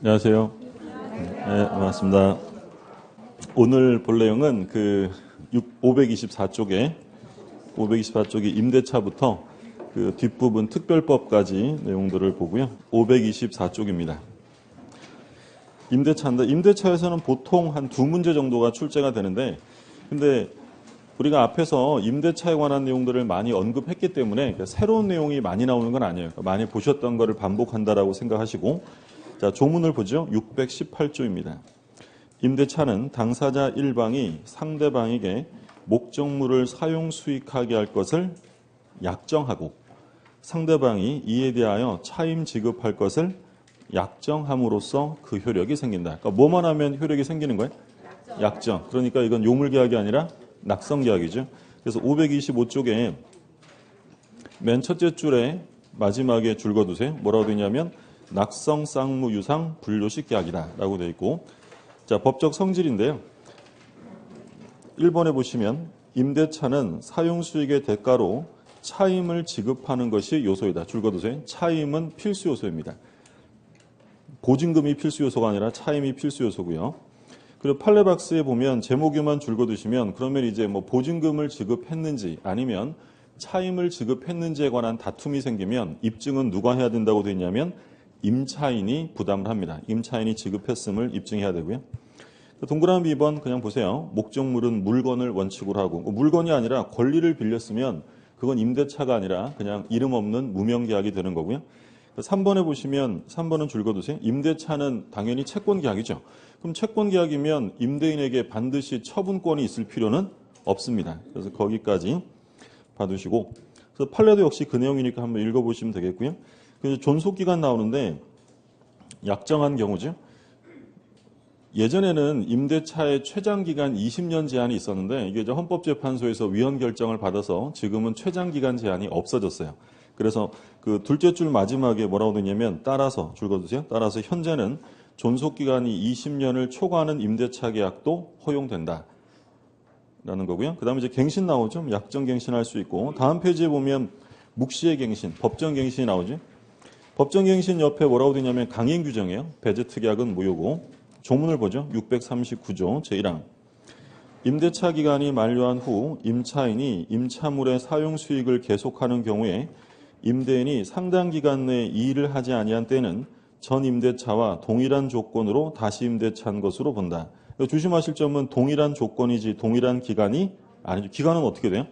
안녕하세요. 네, 반갑습니다. 오늘 볼 내용은 524쪽에 임대차부터 그 뒷부분 특별법까지 내용들을 보고요. 524쪽입니다. 임대차인데 임대차에서는 보통 한 두 문제 정도가 출제가 되는데, 근데 우리가 앞에서 임대차에 관한 내용들을 많이 언급했기 때문에 새로운 내용이 많이 나오는 건 아니에요. 많이 보셨던 거를 반복한다라고 생각하시고, 자, 조문을 보죠. 618조입니다. 임대차는 당사자 1방이 상대방에게 목적물을 사용 수익하게 할 것을 약정하고 상대방이 이에 대하여 차임 지급할 것을 약정함으로써 그 효력이 생긴다. 그러니까 뭐만 하면 효력이 생기는 거예요? 약정. 그러니까 이건 요물계약이 아니라 낙성계약이죠. 그래서 525쪽에 맨 첫째 줄에 마지막에 줄거두세요. 뭐라고 되어 있냐면 낙성 쌍무 유상 분료식 계약이다 라고 되어 있고, 자, 법적 성질인데요. 1번에 보시면 임대차는 사용 수익의 대가로 차임을 지급하는 것이 요소이다. 줄거두세요. 차임은 필수 요소입니다. 보증금이 필수 요소가 아니라 차임이 필수 요소고요. 그리고 판례박스에 보면 제목에만 줄거두시면 그러면 이제 뭐 보증금을 지급했는지 아니면 차임을 지급했는지에 관한 다툼이 생기면 입증은 누가 해야 된다고 되어 있냐면 임차인이 부담을 합니다. 임차인이 지급했음을 입증해야 되고요. 동그라미 2번 그냥 보세요. 목적물은 물건을 원칙으로 하고, 물건이 아니라 권리를 빌렸으면 그건 임대차가 아니라 그냥 이름 없는 무명계약이 되는 거고요. 3번에 보시면 3번은 줄거두세요. 임대차는 당연히 채권계약이죠. 그럼 채권계약이면 임대인에게 반드시 처분권이 있을 필요는 없습니다. 그래서 거기까지 봐두시고, 그래서 판례도 역시 그 내용이니까 한번 읽어보시면 되겠고요. 그래서 존속기간 나오는데 약정한 경우죠. 예전에는 임대차의 최장기간 20년 제한이 있었는데 이게 이제 헌법재판소에서 위헌 결정을 받아서 지금은 최장기간 제한이 없어졌어요. 그래서 그 둘째 줄 마지막에 뭐라고 되냐면 따라서 줄거두세요. 따라서 현재는 존속기간이 20년을 초과하는 임대차 계약도 허용된다 라는 거고요. 그 다음에 이제 갱신 나오죠. 약정 갱신할 수 있고, 다음 페이지에 보면 묵시의 갱신, 법정 갱신이 나오죠. 법정 갱신 옆에 뭐라고 되냐면 강행 규정이에요. 배제 특약은 무효고, 조문을 보죠. 639조 제1항. 임대차 기간이 만료한 후 임차인이 임차물의 사용 수익을 계속하는 경우에 임대인이 상당 기간 내에 이의를 하지 아니한 때는 전 임대차와 동일한 조건으로 다시 임대차한 것으로 본다. 조심하실 점은 동일한 조건이지 동일한 기간이 아니죠. 기간은 어떻게 돼요?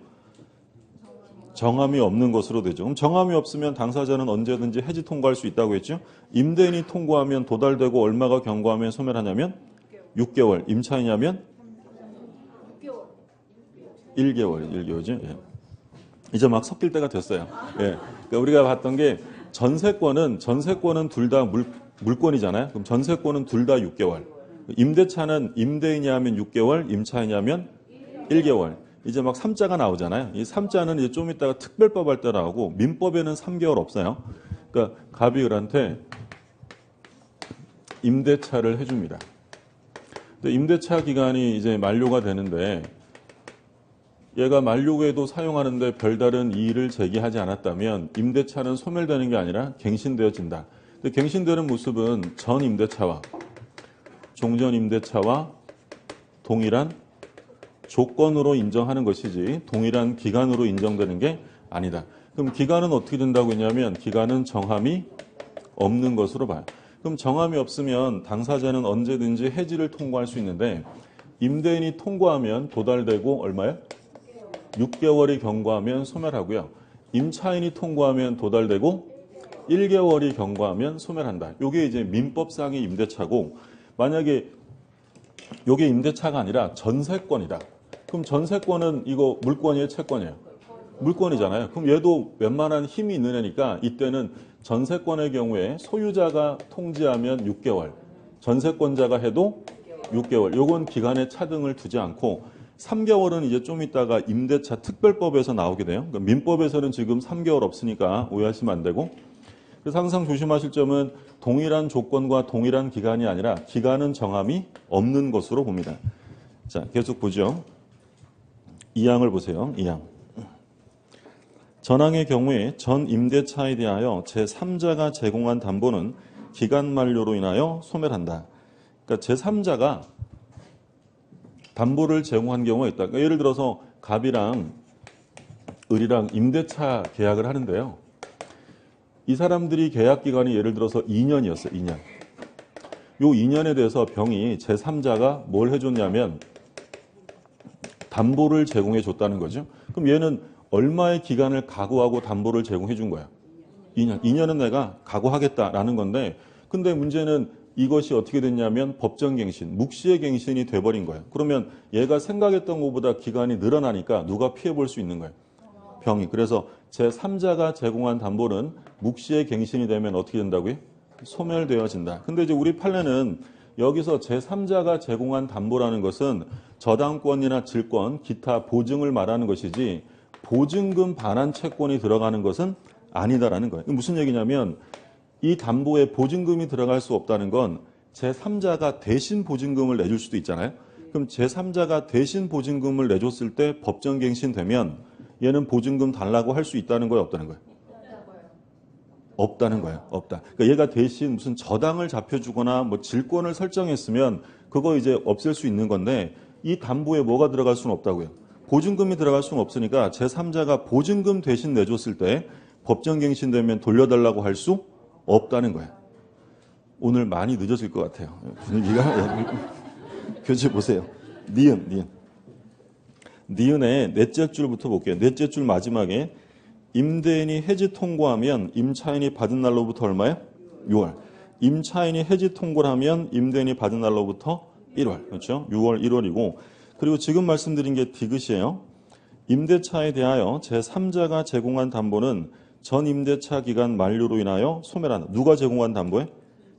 정함이 없는 것으로 되죠. 그럼 정함이 없으면 당사자는 언제든지 해지 통과할 수 있다고 했죠. 임대인이 통과하면 도달되고 얼마가 경과하면 소멸하냐면 6개월. 임차인이냐면 1개월이죠. 예. 이제 막 섞일 때가 됐어요. 예. 그러니까 우리가 봤던 게 전세권은 둘 다 물권이잖아요. 그럼 전세권은 둘 다 6개월. 임대차는 임대인이냐면 6개월, 임차인이냐면 1개월. 이제 막 3자가 나오잖아요. 이 3자는 이제 좀 이따가 특별법 할 때 나오고, 민법에는 3개월 없어요. 그러니까 갑이을한테 임대차를 해줍니다. 근데 임대차 기간이 이제 만료가 되는데 얘가 만료 후에도 사용하는데 별다른 이의를 제기하지 않았다면 임대차는 소멸되는 게 아니라 갱신되어진다. 근데 갱신되는 모습은 전 임대차와 종전 임대차와 동일한 조건으로 인정하는 것이지 동일한 기간으로 인정되는 게 아니다. 그럼 기간은 어떻게 된다고 했냐면 기간은 정함이 없는 것으로 봐요. 그럼 정함이 없으면 당사자는 언제든지 해지를 통과할 수 있는데 임대인이 통과하면 도달되고 얼마요? 6개월이 경과하면 소멸하고요. 임차인이 통과하면 도달되고 1개월이 경과하면 소멸한다. 이게 이제 민법상의 임대차고, 만약에 이게 임대차가 아니라 전세권이다. 그럼 전세권은 이거 물권이에요, 채권이에요? 물권이잖아요. 그럼 얘도 웬만한 힘이 있는 애니까 이때는 전세권의 경우에 소유자가 통지하면 6개월, 전세권자가 해도 6개월. 요건 기간에 차등을 두지 않고 3개월은 이제 좀 있다가 임대차 특별법에서 나오게 돼요. 그러니까 민법에서는 지금 3개월 없으니까 오해하시면 안 되고, 그래서 항상 조심하실 점은 동일한 조건과 동일한 기간이 아니라 기간은 정함이 없는 것으로 봅니다. 자, 계속 보죠. 2항을 보세요. 2항. 전항의 경우에 전 임대차에 대하여 제3자가 제공한 담보는 기간 만료로 인하여 소멸한다. 그러니까 제3자가 담보를 제공한 경우가 있다. 그러니까 예를 들어서 갑이랑 을이랑 임대차 계약을 하는데요. 이 사람들이 계약 기간이 예를 들어서 2년이었어요. 2년. 요 2년에 대해서 병이 제3자가 뭘 해줬냐면 담보를 제공해 줬다는 거죠. 그럼 얘는 얼마의 기간을 각오하고 담보를 제공해 준 거야? 2년. 2년은 내가 각오하겠다라는 건데, 근데 문제는 이것이 어떻게 됐냐면 법정갱신, 묵시의 갱신이 돼버린 거예요. 그러면 얘가 생각했던 것보다 기간이 늘어나니까 누가 피해 볼 수 있는 거예요? 병이. 그래서 제3자가 제공한 담보는 묵시의 갱신이 되면 어떻게 된다고요? 소멸되어진다. 근데 이제 우리 판례는 여기서 제3자가 제공한 담보라는 것은 저당권이나 질권, 기타 보증을 말하는 것이지 보증금 반환 채권이 들어가는 것은 아니다라는 거예요. 무슨 얘기냐면 이 담보에 보증금이 들어갈 수 없다는 건 제3자가 대신 보증금을 내줄 수도 있잖아요. 그럼 제3자가 대신 보증금을 내줬을 때 법정갱신 되면 얘는 보증금 달라고 할 수 있다는 거예요, 없다는 거예요? 없다는 거예요. 없다. 그러니까 얘가 대신 무슨 저당을 잡혀주거나 뭐 질권을 설정했으면 그거 이제 없앨 수 있는 건데 이 담보에 뭐가 들어갈 수는 없다고요. 보증금이 들어갈 수는 없으니까 제3자가 보증금 대신 내줬을 때 법정갱신되면 돌려달라고 할 수 없다는 거예요. 오늘 많이 늦어질 것 같아요. 분위기가. 교재 보세요. 니은의 넷째 줄부터 볼게요. 넷째 줄 마지막에 임대인이 해지 통고하면 임차인이 받은 날로부터 얼마예요? 6월. 임차인이 해지 통고를 하면 임대인이 받은 날로부터 1월. 그렇죠? 6월, 1월이고. 그리고 지금 말씀드린 게 디귿이에요. 임대차에 대하여 제3자가 제공한 담보는 전 임대차 기간 만료로 인하여 소멸한다. 누가 제공한 담보에?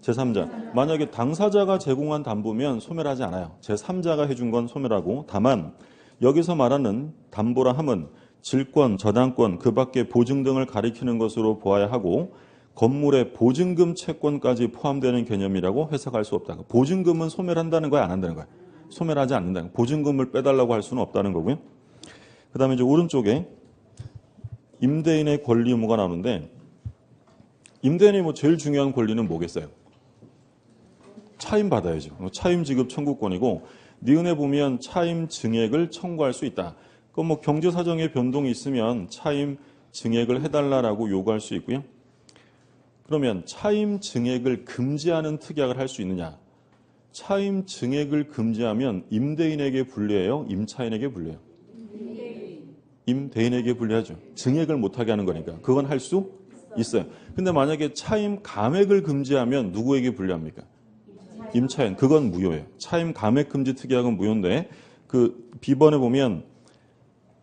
제3자. 만약에 당사자가 제공한 담보면 소멸하지 않아요. 제3자가 해준 건 소멸하고, 다만 여기서 말하는 담보라 함은 질권, 저당권, 그 밖의 보증 등을 가리키는 것으로 보아야 하고 건물의 보증금 채권까지 포함되는 개념이라고 해석할 수 없다. 보증금은 소멸한다는 거야, 안 한다는 거야? 소멸하지 않는다. 보증금을 빼달라고 할 수는 없다는 거고요. 그 다음에 이제 오른쪽에 임대인의 권리 의무가 나오는데 임대인이 뭐 제일 중요한 권리는 뭐겠어요? 차임 받아야죠. 차임 지급 청구권이고 니은에 보면 차임 증액을 청구할 수 있다. 그럼 뭐 경제 사정의 변동이 있으면 차임 증액을 해달라라고 요구할 수 있고요. 그러면 차임 증액을 금지하는 특약을 할 수 있느냐? 차임 증액을 금지하면 임대인에게 불리해요? 임차인에게 불리해요? 임대인에게 불리하죠. 증액을 못하게 하는 거니까. 그건 할 수 있어요. 근데 만약에 차임 감액을 금지하면 누구에게 불리합니까? 임차인. 그건 무효예요. 차임 감액 금지 특약은 무효인데 그 B번에 보면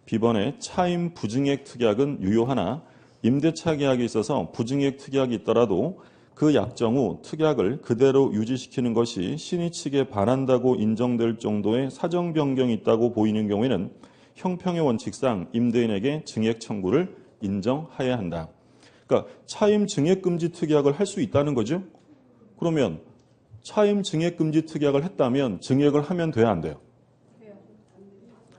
B번에 차임 부증액 특약은 유효하나 임대차 계약에 있어서 부증액 특약이 있더라도 그 약정 후 특약을 그대로 유지시키는 것이 신의 측에 반한다고 인정될 정도의 사정 변경이 있다고 보이는 경우에는 형평의 원칙상 임대인에게 증액 청구를 인정해야 한다. 그러니까 차임 증액 금지 특약을 할 수 있다는 거죠. 그러면 차임 증액 금지 특약을 했다면 증액을 하면 돼야 안 돼요?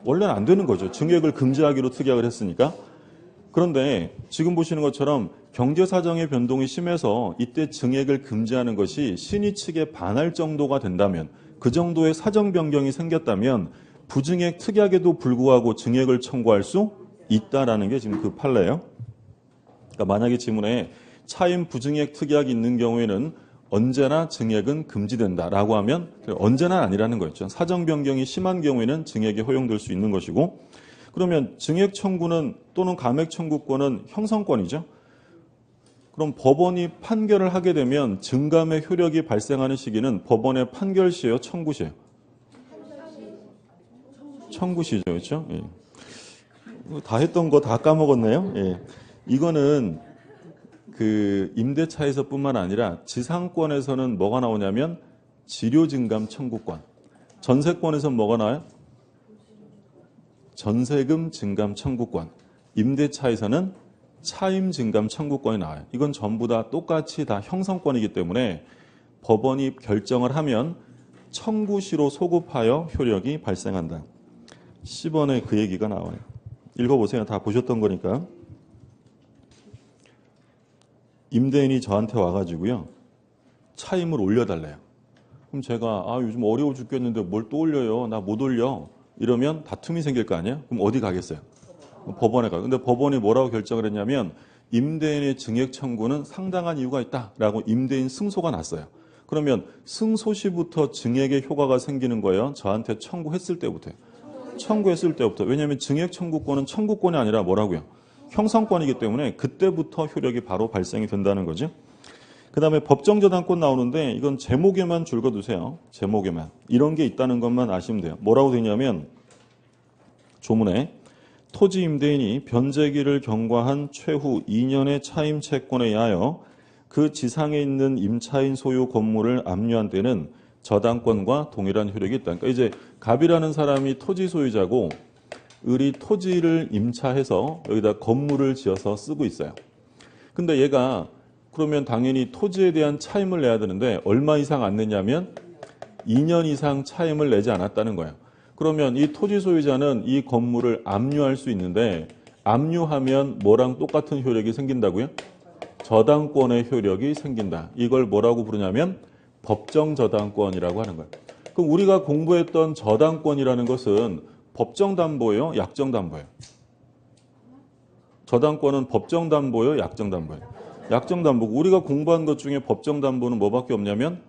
원래는 안 되는 거죠. 증액을 금지하기로 특약을 했으니까. 그런데 지금 보시는 것처럼 경제사정의 변동이 심해서 이때 증액을 금지하는 것이 신의 측에 반할 정도가 된다면 그 정도의 사정 변경이 생겼다면 부증액 특약에도 불구하고 증액을 청구할 수 있다라는 게 지금 그 판례예요. 그러니까 만약에 지문에 차임 부증액 특약이 있는 경우에는 언제나 증액은 금지된다라고 하면 언제나 아니라는 거였죠. 사정 변경이 심한 경우에는 증액이 허용될 수 있는 것이고 그러면 증액 청구는 또는 감액 청구권은 형성권이죠. 그럼 법원이 판결을 하게 되면 증감의 효력이 발생하는 시기는 법원의 판결 시에요, 청구 시에요? 청구 시죠, 그렇죠? 예. 다 했던 거 다 까먹었네요. 예. 이거는 그 임대차에서뿐만 아니라 지상권에서는 뭐가 나오냐면 지료증감 청구권. 전세권에서는 뭐가 나와요? 전세금 증감 청구권. 임대차에서는 차임 증감 청구권이 나와요. 이건 전부 다 똑같이 다 형성권이기 때문에 법원이 결정을 하면 청구시로 소급하여 효력이 발생한다. 10번에 그 얘기가 나와요. 읽어보세요. 다 보셨던 거니까. 임대인이 저한테 와가지고요. 차임을 올려달래요. 그럼 제가 요즘 어려워 죽겠는데 뭘 또 올려요? 나 못 올려. 이러면 다툼이 생길 거 아니에요? 그럼 어디 가겠어요? 법원에 가요. 근데 법원이 뭐라고 결정을 했냐면 임대인의 증액 청구는 상당한 이유가 있다라고 임대인 승소가 났어요. 그러면 승소 시부터 증액의 효과가 생기는 거예요. 저한테 청구했을 때부터요. 청구했을 때부터. 왜냐하면 증액 청구권은 청구권이 아니라 뭐라고요? 형성권이기 때문에 그때부터 효력이 바로 발생이 된다는 거죠. 그 다음에 법정저당권 나오는데 이건 제목에만 줄거두세요. 제목에만. 이런 게 있다는 것만 아시면 돼요. 뭐라고 되냐면 조문에 토지 임대인이 변제기를 경과한 최후 2년의 차임 채권에 의하여 그 지상에 있는 임차인 소유 건물을 압류한 때는 저당권과 동일한 효력이 있다. 그러니까 이제 갑이라는 사람이 토지 소유자고 을이 토지를 임차해서 여기다 건물을 지어서 쓰고 있어요. 근데 얘가 그러면 당연히 토지에 대한 차임을 내야 되는데 얼마 이상 안 냈냐면 2년 이상 차임을 내지 않았다는 거예요. 그러면 이 토지 소유자는 이 건물을 압류할 수 있는데 압류하면 뭐랑 똑같은 효력이 생긴다고요? 저당권의 효력이 생긴다. 이걸 뭐라고 부르냐면 법정저당권이라고 하는 거예요. 그럼 우리가 공부했던 저당권이라는 것은 법정담보예요? 약정담보예요? 저당권은 법정담보예요? 약정담보예요? 약정담보고 우리가 공부한 것 중에 법정담보는 뭐밖에 없냐면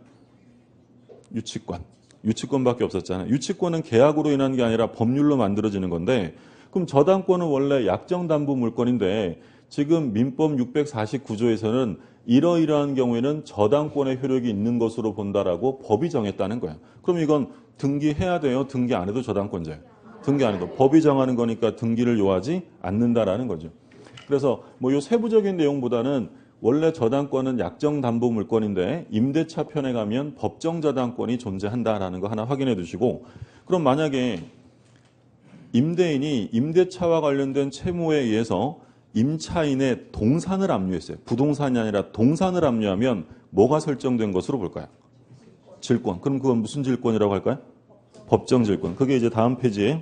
유치권. 유치권밖에 없었잖아요. 유치권은 계약으로 인한 게 아니라 법률로 만들어지는 건데 그럼 저당권은 원래 약정담보 물건인데 지금 민법 649조에서는 이러이러한 경우에는 저당권의 효력이 있는 것으로 본다라고 법이 정했다는 거예요. 그럼 이건 등기해야 돼요? 등기 안 해도 저당권자예요? 등기 안 해도. 법이 정하는 거니까 등기를 요하지 않는다라는 거죠. 그래서 뭐 이 세부적인 내용보다는 원래 저당권은 약정담보 물건인데 임대차 편에 가면 법정저당권이 존재한다라는 거 하나 확인해 두시고 그럼 만약에 임대인이 임대차와 관련된 채무에 의해서 임차인의 동산을 압류했어요. 부동산이 아니라 동산을 압류하면 뭐가 설정된 것으로 볼까요? 질권. 그럼 그건 무슨 질권이라고 할까요? 법정질권. 그게 이제 다음 페이지에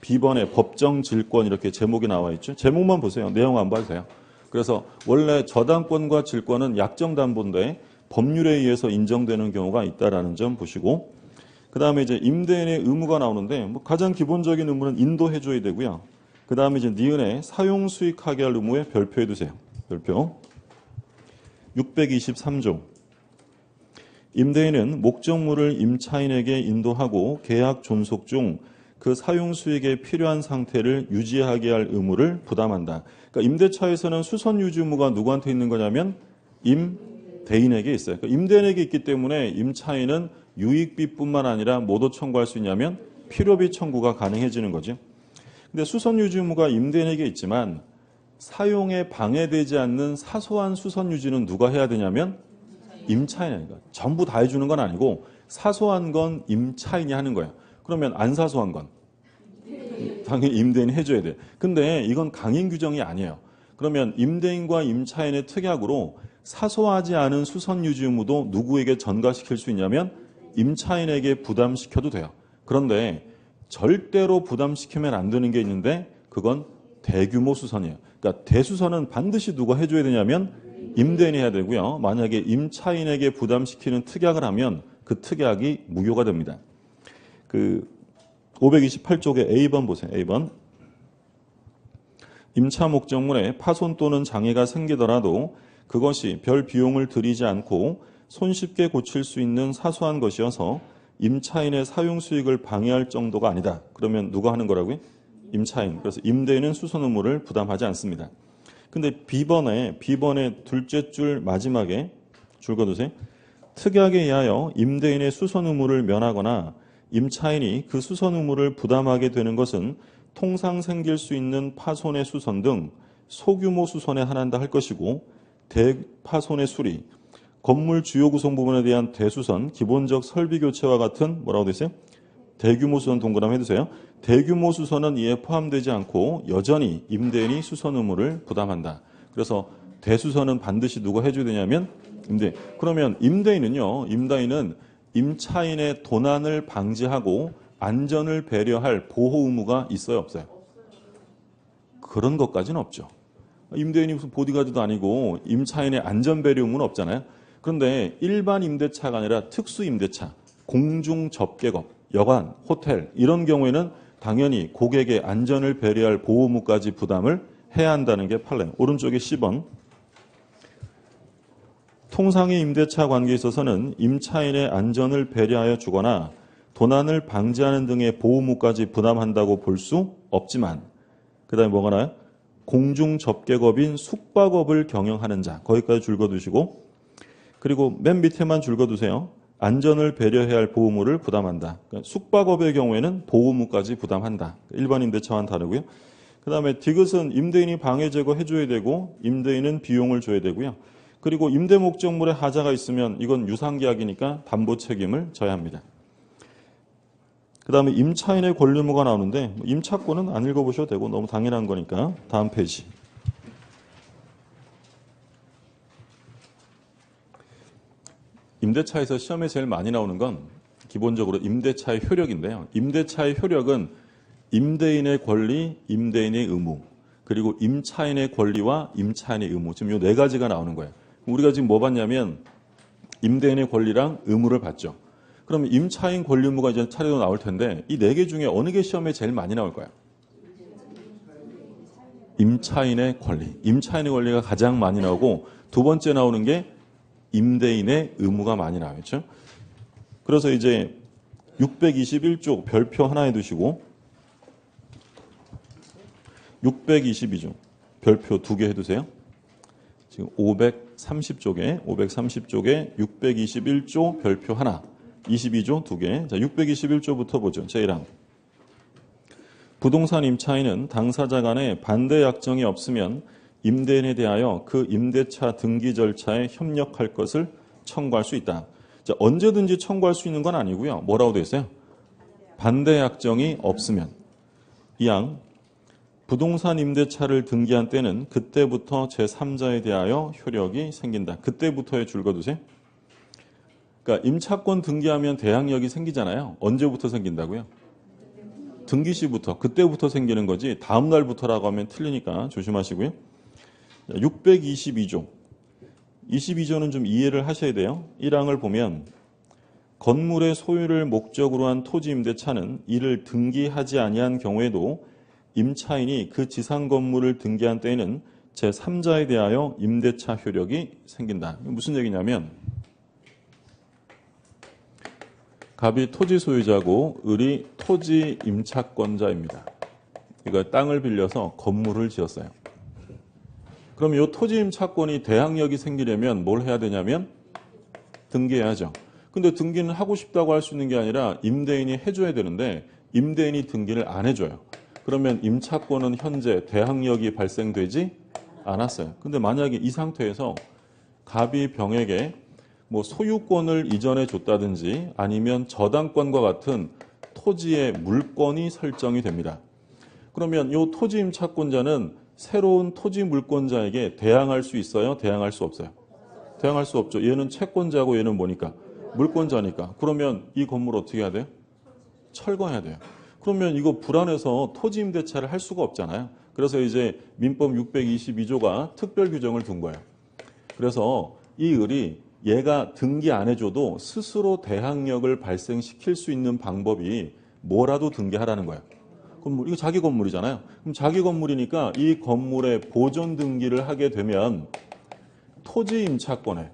B번에 법정질권 이렇게 제목이 나와 있죠. 제목만 보세요. 내용 안 봐도 돼요. 그래서 원래 저당권과 질권은 약정담보인데 법률에 의해서 인정되는 경우가 있다라는 점 보시고 그 다음에 이제 임대인의 의무가 나오는데 뭐 가장 기본적인 의무는 인도해줘야 되고요. 그 다음에 이제 니은에 사용수익하게 할 의무에 별표해 두세요. 별표. 623조. 임대인은 목적물을 임차인에게 인도하고 계약 존속 중 그 사용 수익에 필요한 상태를 유지하게 할 의무를 부담한다. 그러니까 임대차에서는 수선 유지 의무가 누구한테 있는 거냐면 임대인에게 있어요. 그러니까 임대인에게 있기 때문에 임차인은 유익비뿐만 아니라 뭐도 청구할 수 있냐면 필요비 청구가 가능해지는 거죠. 근데 수선 유지 의무가 임대인에게 있지만 사용에 방해되지 않는 사소한 수선 유지는 누가 해야 되냐면 임차인이니까. 전부 다 해주는 건 아니고 사소한 건 임차인이 하는 거예요. 그러면 안 사소한 건 당연히 임대인이 해줘야 돼. 근데 이건 강행 규정이 아니에요. 그러면 임대인과 임차인의 특약으로 사소하지 않은 수선 유지 의무도 누구에게 전가시킬 수 있냐면 임차인에게 부담시켜도 돼요. 그런데 절대로 부담시키면 안 되는 게 있는데 그건 대규모 수선이에요. 그러니까 대수선은 반드시 누가 해줘야 되냐면 임대인이 해야 되고요. 만약에 임차인에게 부담시키는 특약을 하면 그 특약이 무효가 됩니다. 그 528쪽에 A번 보세요. A번. 임차 목적물에 파손 또는 장애가 생기더라도 그것이 별 비용을 들이지 않고 손쉽게 고칠 수 있는 사소한 것이어서 임차인의 사용 수익을 방해할 정도가 아니다. 그러면 누가 하는 거라고요? 임차인. 그래서 임대인은 수선 의무를 부담하지 않습니다. 근데 B번에 둘째 줄 마지막에 줄거두세요. 특약에 의하여 임대인의 수선 의무를 면하거나 임차인이 그 수선 의무를 부담하게 되는 것은 통상 생길 수 있는 파손의 수선 등 소규모 수선에 한한다 할 것이고 대파손의 수리, 건물 주요 구성 부분에 대한 대수선, 기본적 설비 교체와 같은 뭐라고 되세요? 대규모 수선 동그라미 해두세요. 대규모 수선은 이에 포함되지 않고 여전히 임대인이 수선 의무를 부담한다. 그래서 대수선은 반드시 누가 해줘야 되냐면 임대인. 그러면 임대인은 임차인의 도난을 방지하고 안전을 배려할 보호 의무가 있어요, 없어요? 그런 것까지는 없죠. 임대인이 무슨 보디가드도 아니고 임차인의 안전배려 의무는 없잖아요. 그런데 일반 임대차가 아니라 특수 임대차, 공중 접객업, 여관, 호텔 이런 경우에는 당연히 고객의 안전을 배려할 보호 의무까지 부담을 해야 한다는 게 판례. 오른쪽에 10번. 통상의 임대차 관계에 있어서는 임차인의 안전을 배려하여 주거나 도난을 방지하는 등의 보호 의무까지 부담한다고 볼 수 없지만 그 다음에 뭐가 나요? 공중 접객업인 숙박업을 경영하는 자. 거기까지 줄거두시고 그리고 맨 밑에만 줄거두세요. 안전을 배려해야 할 보호 의무를 부담한다. 그러니까 숙박업의 경우에는 보호 의무까지 부담한다. 일반 임대차와는 다르고요. 그 다음에 디귿은 임대인이 방해 제거해줘야 되고 임대인은 비용을 줘야 되고요. 그리고 임대 목적물에 하자가 있으면 이건 유상계약이니까 담보 책임을 져야 합니다. 그 다음에 임차인의 권리 의무가 나오는데 임차권은 안 읽어보셔도 되고 너무 당연한 거니까 다음 페이지. 임대차에서 시험에 제일 많이 나오는 건 기본적으로 임대차의 효력인데요. 임대차의 효력은 임대인의 권리, 임대인의 의무, 그리고 임차인의 권리와 임차인의 의무. 지금 이 네 가지가 나오는 거예요. 우리가 지금 뭐 봤냐면 임대인의 권리랑 의무를 봤죠. 그러면 임차인 권리 의무가 이제 차례로 나올 텐데 이 네 개 중에 어느 게 시험에 제일 많이 나올까요? 임차인의 권리. 임차인의 권리가 가장 많이 나오고 두 번째 나오는 게 임대인의 의무가 많이 나오죠. 그래서 이제 621조 별표 하나에 두시고 622조 별표 두 개 해두세요. 지금 530쪽에 621조 별표 하나 22조 두 개. 자, 621조부터 보죠. 제1항. 부동산 임차인은 당사자 간에 반대 약정이 없으면 임대인에 대하여 그 임대차 등기 절차에 협력할 것을 청구할 수 있다. 자, 언제든지 청구할 수 있는 건 아니고요. 뭐라고 되어 있어요? 반대 약정이 없으면. 이항. 부동산 임대차를 등기한 때는 그때부터 제3자에 대하여 효력이 생긴다. 그때부터에 줄거두세요. 그러니까 임차권 등기하면 대항력이 생기잖아요. 언제부터 생긴다고요? 등기 시부터, 그때부터 생기는 거지 다음 날부터라고 하면 틀리니까 조심하시고요. 622조. 22조는 좀 이해를 하셔야 돼요. 1항을 보면 건물의 소유를 목적으로 한 토지 임대차는 이를 등기하지 아니한 경우에도 임차인이 그 지상 건물을 등기한 때에는 제3자에 대하여 임대차 효력이 생긴다. 무슨 얘기냐면 갑이 토지 소유자고 을이 토지 임차권자입니다. 이거 땅을 빌려서 건물을 지었어요. 그럼 이 토지 임차권이 대항력이 생기려면 뭘 해야 되냐면 등기해야죠. 근데 등기는 하고 싶다고 할 수 있는 게 아니라 임대인이 해줘야 되는데 임대인이 등기를 안 해줘요. 그러면 임차권은 현재 대항력이 발생되지 않았어요. 근데 만약에 이 상태에서 갑이 병에게 뭐 소유권을 이전해 줬다든지 아니면 저당권과 같은 토지의 물권이 설정이 됩니다. 그러면 이 토지 임차권자는 새로운 토지 물권자에게 대항할 수 있어요? 대항할 수 없어요? 대항할 수 없죠. 얘는 채권자고 얘는 뭐니까? 물권자니까. 그러면 이 건물 어떻게 해야 돼요? 철거해야 돼요. 그러면 이거 불안해서 토지 임대차를 할 수가 없잖아요. 그래서 이제 민법 622조가 특별 규정을 둔 거예요. 그래서 이 을이 얘가 등기 안 해줘도 스스로 대항력을 발생시킬 수 있는 방법이 뭐라도 등기하라는 거예요. 건물, 이거 자기 건물이잖아요. 그럼 자기 건물이니까 이 건물의 보존 등기를 하게 되면 토지 임차권의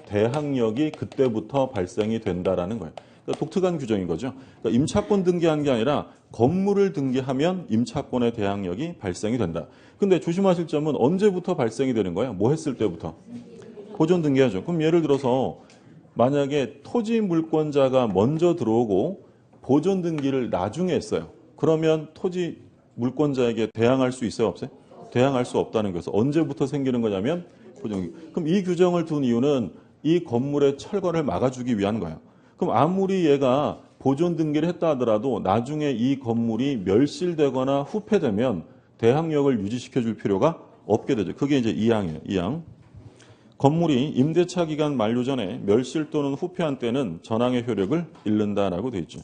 대항력이 그때부터 발생이 된다라는 거예요. 그러니까 독특한 규정인 거죠. 그러니까 임차권 등기한 게 아니라 건물을 등기하면 임차권의 대항력이 발생이 된다. 근데 조심하실 점은 언제부터 발생이 되는 거예요? 뭐 했을 때부터? 보존 등기하죠. 그럼 예를 들어서 만약에 토지 물권자가 먼저 들어오고 보존 등기를 나중에 했어요. 그러면 토지 물권자에게 대항할 수 있어요? 없어요? 대항할 수 없다는 거예요. 언제부터 생기는 거냐면 보존 등기. 그럼 이 규정을 둔 이유는 이 건물의 철거를 막아주기 위한 거예요. 그럼 아무리 얘가 보존 등기를 했다 하더라도 나중에 이 건물이 멸실되거나 후폐되면 대항력을 유지시켜 줄 필요가 없게 되죠. 그게 이제 2항이에요. 2항. 건물이 임대차 기간 만료 전에 멸실 또는 후폐한 때는 전항의 효력을 잃는다라고 되어 있죠.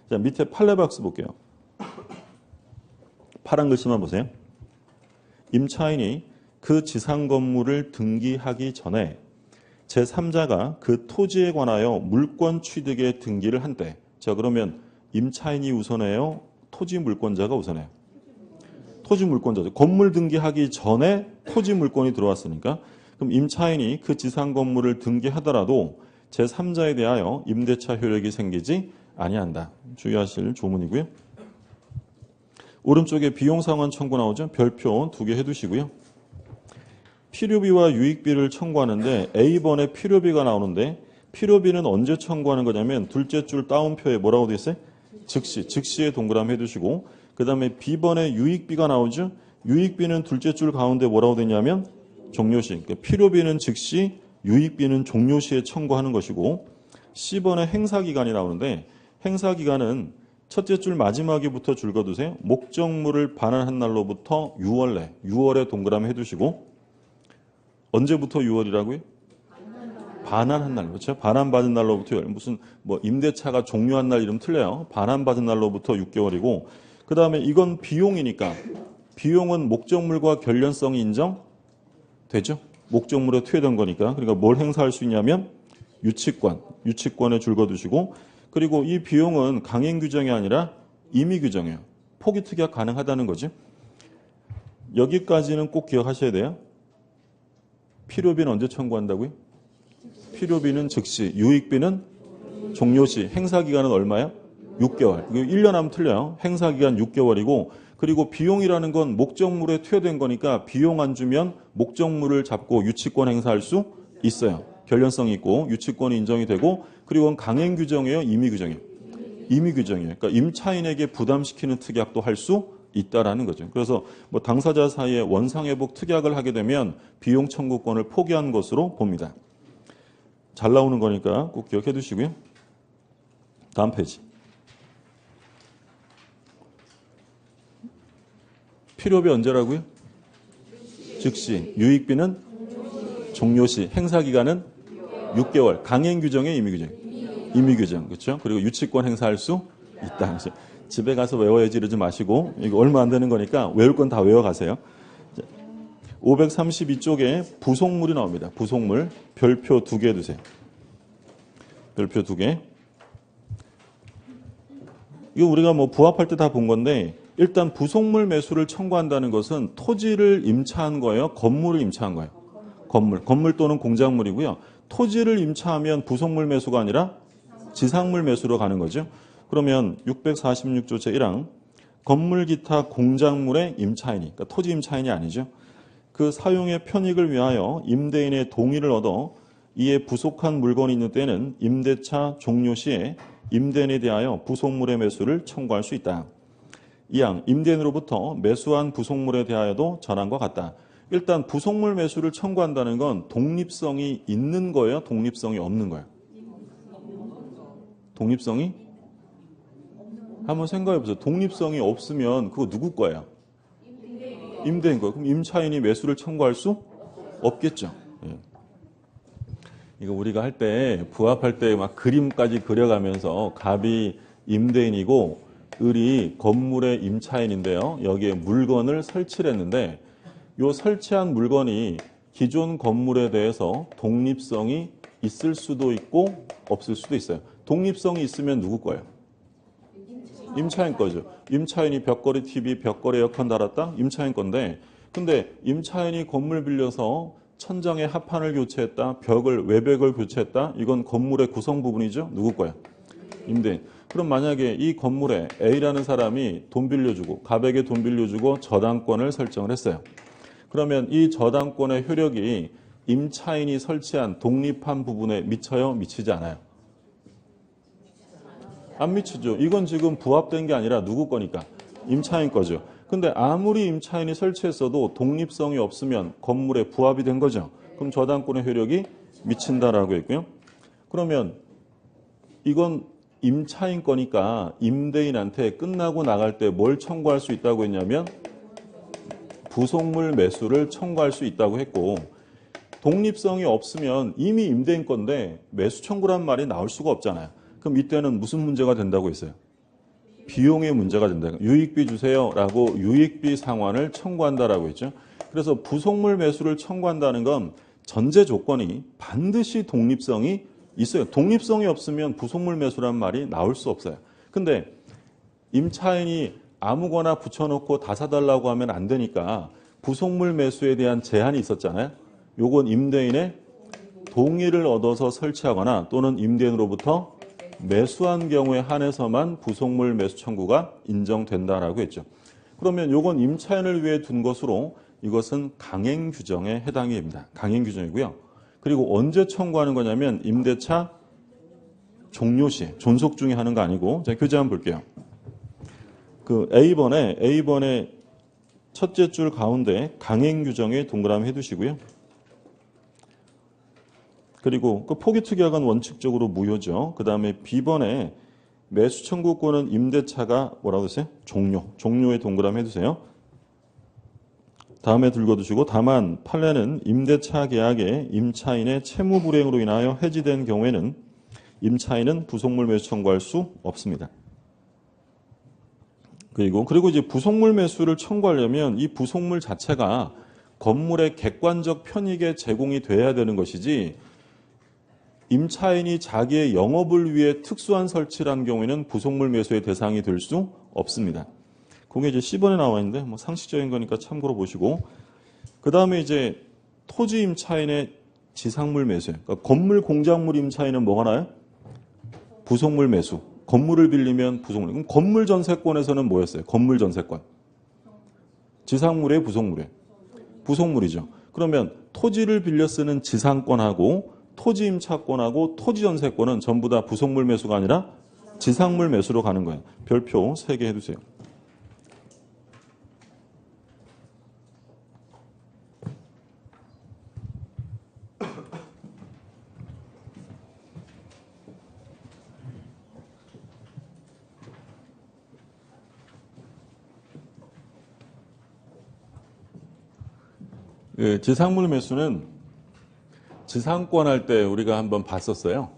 자, 밑에 판례박스 볼게요. 파란 글씨만 보세요. 임차인이 그 지상 건물을 등기하기 전에 제3자가 그 토지에 관하여 물권 취득의 등기를 한때, 자 그러면 임차인이 우선해요? 토지 물권자가 우선해요? 토지 물권자죠. 건물 등기하기 전에 토지 물권이 들어왔으니까 그럼 임차인이 그 지상 건물을 등기하더라도 제3자에 대하여 임대차 효력이 생기지 아니한다. 주의하실 조문이고요. 오른쪽에 비용상환 청구 나오죠. 별표 2개 해두시고요. 필요비와 유익비를 청구하는데 A번에 필요비가 나오는데 필요비는 언제 청구하는 거냐면 둘째 줄 따옴표에 뭐라고 돼 있어요? 즉시에 동그라미 해두시고 그 다음에 B번에 유익비가 나오죠. 유익비는 둘째 줄 가운데 뭐라고 되냐면 종료시. 그러니까 필요비는 즉시, 유익비는 종료시에 청구하는 것이고 C번에 행사기간이 나오는데 행사기간은 첫째 줄 마지막에부터 줄 그어두세요. 목적물을 반환한 날로부터 6월 내, 6월에 동그라미 해두시고 언제부터 6월이라고요? 반환한 날, 그렇죠? 반환받은 날로부터 6월. 무슨 뭐 임대차가 종료한 날 이름 틀려요. 반환받은 날로부터 6개월이고 그 다음에 이건 비용이니까 비용은 목적물과 결련성이 인정되죠? 목적물에 투여된 거니까. 그러니까 뭘 행사할 수 있냐면 유치권에 줄 그어두시고 그리고 이 비용은 강행 규정이 아니라 임의 규정이에요. 포기 특약 가능하다는 거죠. 여기까지는 꼭 기억하셔야 돼요. 필요비는 언제 청구한다고요? 필요비는 즉시, 유익비는 종료시, 행사기간은 얼마야? 6개월. 1년 하면 틀려요. 행사기간 6개월이고 그리고 비용이라는 건 목적물에 투여된 거니까 비용 안 주면 목적물을 잡고 유치권 행사할 수 있어요. 결련성이 있고 유치권이 인정이 되고 그리고 강행 규정이에요? 임의 규정이에요? 임의 규정이에요. 그러니까 임차인에게 부담시키는 특약도 할 수 있다라는 거죠. 그래서 뭐 당사자 사이에 원상회복 특약을 하게 되면 비용 청구권을 포기한 것으로 봅니다. 잘 나오는 거니까 꼭 기억해 두시고요. 다음 페이지. 필요비 언제라고요? 즉시. 유익비는 종료시. 행사기간은 6개월. 강행 규정의 임의 규정. 임의 규정. 그렇죠? 그리고 유치권 행사할 수 있다. 집에 가서 외워야지 이러지 마시고 이거 얼마 안 되는 거니까 외울 건 다 외워가세요. 532쪽에 부속물이 나옵니다. 부속물. 별표 2개 두세요. 별표 2개. 이거 우리가 뭐 부합할 때 다 본 건데 일단 부속물 매수를 청구한다는 것은 토지를 임차한 거예요? 건물을 임차한 거예요? 건물 또는 공작물이고요. 토지를 임차하면 부속물 매수가 아니라 지상물 매수로 가는 거죠. 그러면 646조 제1항 건물 기타 공작물의 임차인이, 그러니까 토지 임차인이 아니죠. 그 사용의 편익을 위하여 임대인의 동의를 얻어 이에 부속한 물건이 있는 때는 임대차 종료 시에 임대인에 대하여 부속물의 매수를 청구할 수 있다. 이항 임대인으로부터 매수한 부속물에 대하여도 전항과 같다. 일단 부속물 매수를 청구한다는 건 독립성이 있는 거예요? 독립성이 없는 거예요? 독립성이? 한번 생각해 보세요. 독립성이 없으면 그거 누구 거예요? 임대인 거예요. 그럼 임차인이 매수를 청구할 수 없겠죠. 예. 이거 우리가 할 때 부합할 때 막 그림까지 그려가면서 갑이 임대인이고 을이 건물의 임차인인데요. 여기에 물건을 설치를 했는데 이 설치한 물건이 기존 건물에 대해서 독립성이 있을 수도 있고 없을 수도 있어요. 독립성이 있으면 누구 거예요? 임차인 거죠. 임차인이 벽걸이 TV, 벽걸이 에어컨 달았다? 임차인 건데 근데 임차인이 건물 빌려서 천장에 합판을 교체했다, 외벽을 교체했다? 이건 건물의 구성 부분이죠. 누구 거야? 임대인. 그럼 만약에 이 건물에 A라는 사람이 돈 빌려주고 갑에게 돈 빌려주고 저당권을 설정을 했어요. 그러면 이 저당권의 효력이 임차인이 설치한 독립한 부분에 미쳐요? 미치지 않아요? 안 미치죠. 이건 지금 부합된 게 아니라 누구 거니까? 임차인 거죠. 근데 아무리 임차인이 설치했어도 독립성이 없으면 건물에 부합이 된 거죠. 그럼 저당권의 효력이 미친다라고 했고요. 그러면 이건 임차인 거니까 임대인한테 끝나고 나갈 때 뭘 청구할 수 있다고 했냐면 부속물 매수를 청구할 수 있다고 했고 독립성이 없으면 이미 임대인 건데 매수 청구란 말이 나올 수가 없잖아요. 그럼 이때는 무슨 문제가 된다고 했어요? 비용의 문제가 된다. 유익비 주세요라고 유익비 상환을 청구한다라고 했죠. 그래서 부속물 매수를 청구한다는 건 전제 조건이 반드시 독립성이 있어요. 독립성이 없으면 부속물 매수란 말이 나올 수 없어요. 근데 임차인이 아무거나 붙여놓고 다 사달라고 하면 안 되니까 부속물 매수에 대한 제한이 있었잖아요. 요건 임대인의 동의를 얻어서 설치하거나 또는 임대인으로부터 매수한 경우에 한해서만 부속물 매수 청구가 인정된다라고 했죠. 그러면 요건 임차인을 위해 둔 것으로 이것은 강행 규정에 해당이 됩니다. 강행 규정이고요. 그리고 언제 청구하는 거냐면 임대차 종료 시, 존속 중에 하는 거 아니고, 자, 교재 한번 볼게요. 그 A번에 첫째 줄 가운데 강행 규정에 동그라미 해두시고요. 그리고 그 포기 특약은 원칙적으로 무효죠. 그 다음에 B번에 매수 청구권은 임대차가 뭐라고 했어요? 종료에 동그라미 해두세요. 다음에 들고두시고 다만 판례는 임대차 계약에 임차인의 채무 불이행으로 인하여 해지된 경우에는 임차인은 부속물 매수 청구할 수 없습니다. 그리고 이제 부속물 매수를 청구하려면 이 부속물 자체가 건물의 객관적 편익에 제공이 돼야 되는 것이지 임차인이 자기의 영업을 위해 특수한 설치를 한 경우에는 부속물 매수의 대상이 될 수 없습니다. 그게 이제 C번에 나와 있는데 뭐 상식적인 거니까 참고로 보시고 그 다음에 이제 토지 임차인의 지상물 매수. 그러니까 건물 공작물 임차인은 뭐가 나요? 부속물 매수. 건물을 빌리면 부속물. 그럼 건물 전세권에서는 뭐였어요? 건물 전세권. 지상물에 부속물에. 부속물이죠. 그러면 토지를 빌려 쓰는 지상권하고 토지 임차권하고 토지 전세권은 전부 다 부속물 매수가 아니라 지상물 매수로 가는 거예요. 별표 3개 해두세요. 예, 지상물 매수는 지상권 할 때 우리가 한번 봤었어요.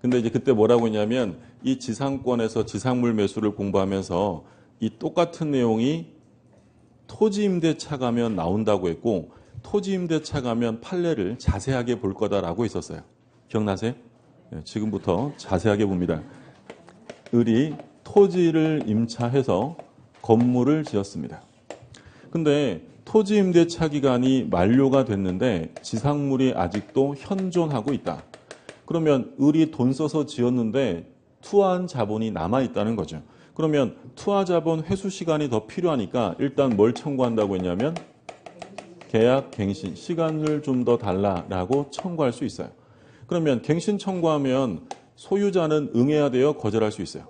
근데 이제 그때 뭐라고 했냐면 이 지상권에서 지상물 매수를 공부하면서 이 똑같은 내용이 토지 임대차 가면 나온다고 했고 토지 임대차 가면 판례를 자세하게 볼 거다라고 있었어요. 기억나세요? 예, 지금부터 자세하게 봅니다. 을이 토지를 임차해서 건물을 지었습니다. 근데 토지 임대차 기간이 만료가 됐는데 지상물이 아직도 현존하고 있다. 그러면 을이 돈 써서 지었는데 투하한 자본이 남아있다는 거죠. 그러면 투하 자본 회수 시간이 더 필요하니까 일단 뭘 청구한다고 했냐면 계약 갱신, 시간을 좀 더 달라라고 청구할 수 있어요. 그러면 갱신 청구하면 소유자는 응해야 돼요? 거절할 수 있어요?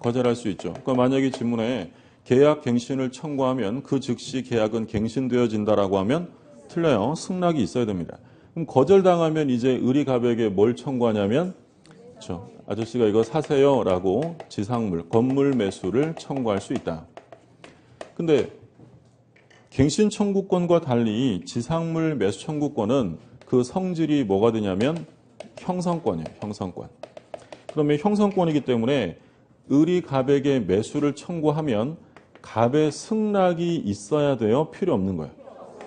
거절할 수 있죠. 그러니까 만약에 질문에 계약 갱신을 청구하면 그 즉시 계약은 갱신되어진다라고 하면 틀려요. 승낙이 있어야 됩니다. 그럼 거절당하면 이제 을이 갑에게 뭘 청구하냐면 그렇죠. 아저씨가 이거 사세요라고 지상물, 건물 매수를 청구할 수 있다. 근데 갱신 청구권과 달리 지상물 매수 청구권은 그 성질이 뭐가 되냐면 형성권이에요. 형성권. 그러면 형성권이기 때문에 을이 갑에게 매수를 청구하면 갑의 승낙이 있어야 돼요? 필요 없는 거예요?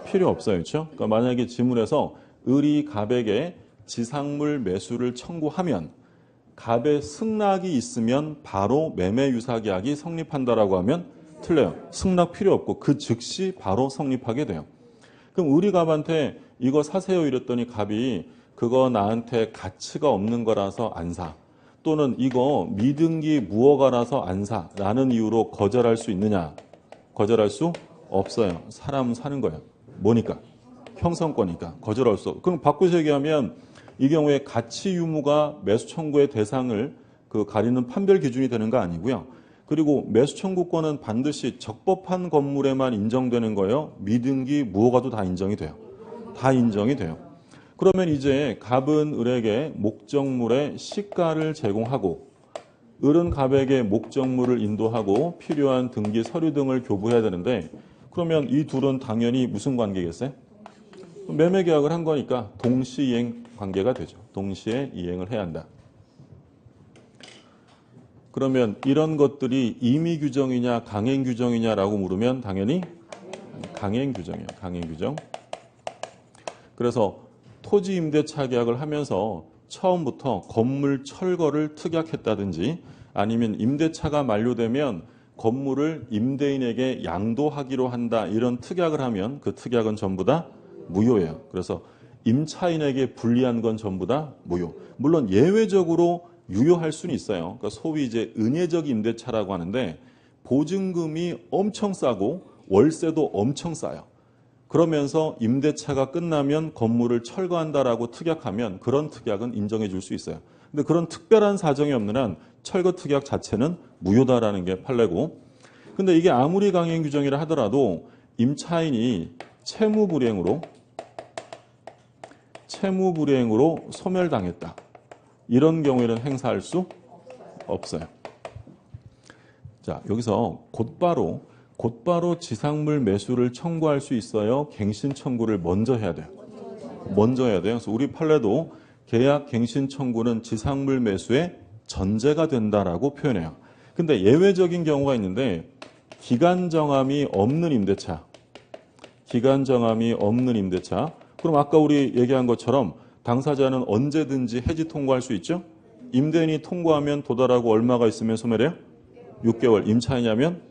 필요 없어요. 그렇죠? 그러니까 만약에 지문에서 을이 갑에게 지상물 매수를 청구하면 갑의 승낙이 있으면 바로 매매유사계약이 성립한다라고 하면 틀려요. 승낙 필요 없고 그 즉시 바로 성립하게 돼요. 그럼 을이 갑한테 이거 사세요 이랬더니 갑이 그거 나한테 가치가 없는 거라서 안 사. 또는 이거 미등기 무허가라서 안 사라는 이유로 거절할 수 있느냐? 거절할 수 없어요. 사람은 사는 거예요. 뭐니까? 형성권이니까 거절할 수 없어. 그럼 바꾸서 얘기하면 이 경우에 가치 유무가 매수 청구의 대상을 그 가리는 판별 기준이 되는 거 아니고요. 그리고 매수 청구권은 반드시 적법한 건물에만 인정되는 거예요. 미등기 무허가도 다 인정이 돼요. 다 인정이 돼요. 그러면 이제 갑은 을에게 목적물의 시가를 제공하고 을은 갑에게 목적물을 인도하고 필요한 등기 서류 등을 교부해야 되는데 그러면 이 둘은 당연히 무슨 관계겠어요? 매매 계약을 한 거니까 동시이행 관계가 되죠. 동시에 이행을 해야 한다. 그러면 이런 것들이 임의 규정이냐 강행 규정이냐라고 물으면 당연히 강행 규정이에요. 강행 규정. 그래서 토지 임대차 계약을 하면서 처음부터 건물 철거를 특약했다든지 아니면 임대차가 만료되면 건물을 임대인에게 양도하기로 한다 이런 특약을 하면 그 특약은 전부 다 무효예요. 그래서 임차인에게 불리한 건 전부 다 무효. 물론 예외적으로 유효할 수는 있어요. 그러니까 소위 이제 은예적 임대차라고 하는데 보증금이 엄청 싸고 월세도 엄청 싸요. 그러면서 임대차가 끝나면 건물을 철거한다라고 특약하면 그런 특약은 인정해 줄 수 있어요. 근데 그런 특별한 사정이 없는 한 철거 특약 자체는 무효다라는 게 판례고. 근데 이게 아무리 강행 규정이라 하더라도 임차인이 채무불이행으로 소멸당했다. 이런 경우에는 행사할 수 없어요. 자, 여기서 곧바로 지상물 매수를 청구할 수 있어요. 갱신 청구를 먼저 해야 돼요. 먼저 해야 돼요. 그래서 우리 판례도 계약 갱신 청구는 지상물 매수의 전제가 된다라고 표현해요. 근데 예외적인 경우가 있는데 기간 정함이 없는 임대차. 그럼 아까 우리 얘기한 것처럼 당사자는 언제든지 해지 통고할 수 있죠? 임대인이 통고하면 도달하고 얼마가 있으면 소멸해요? 6개월. 임차인이냐면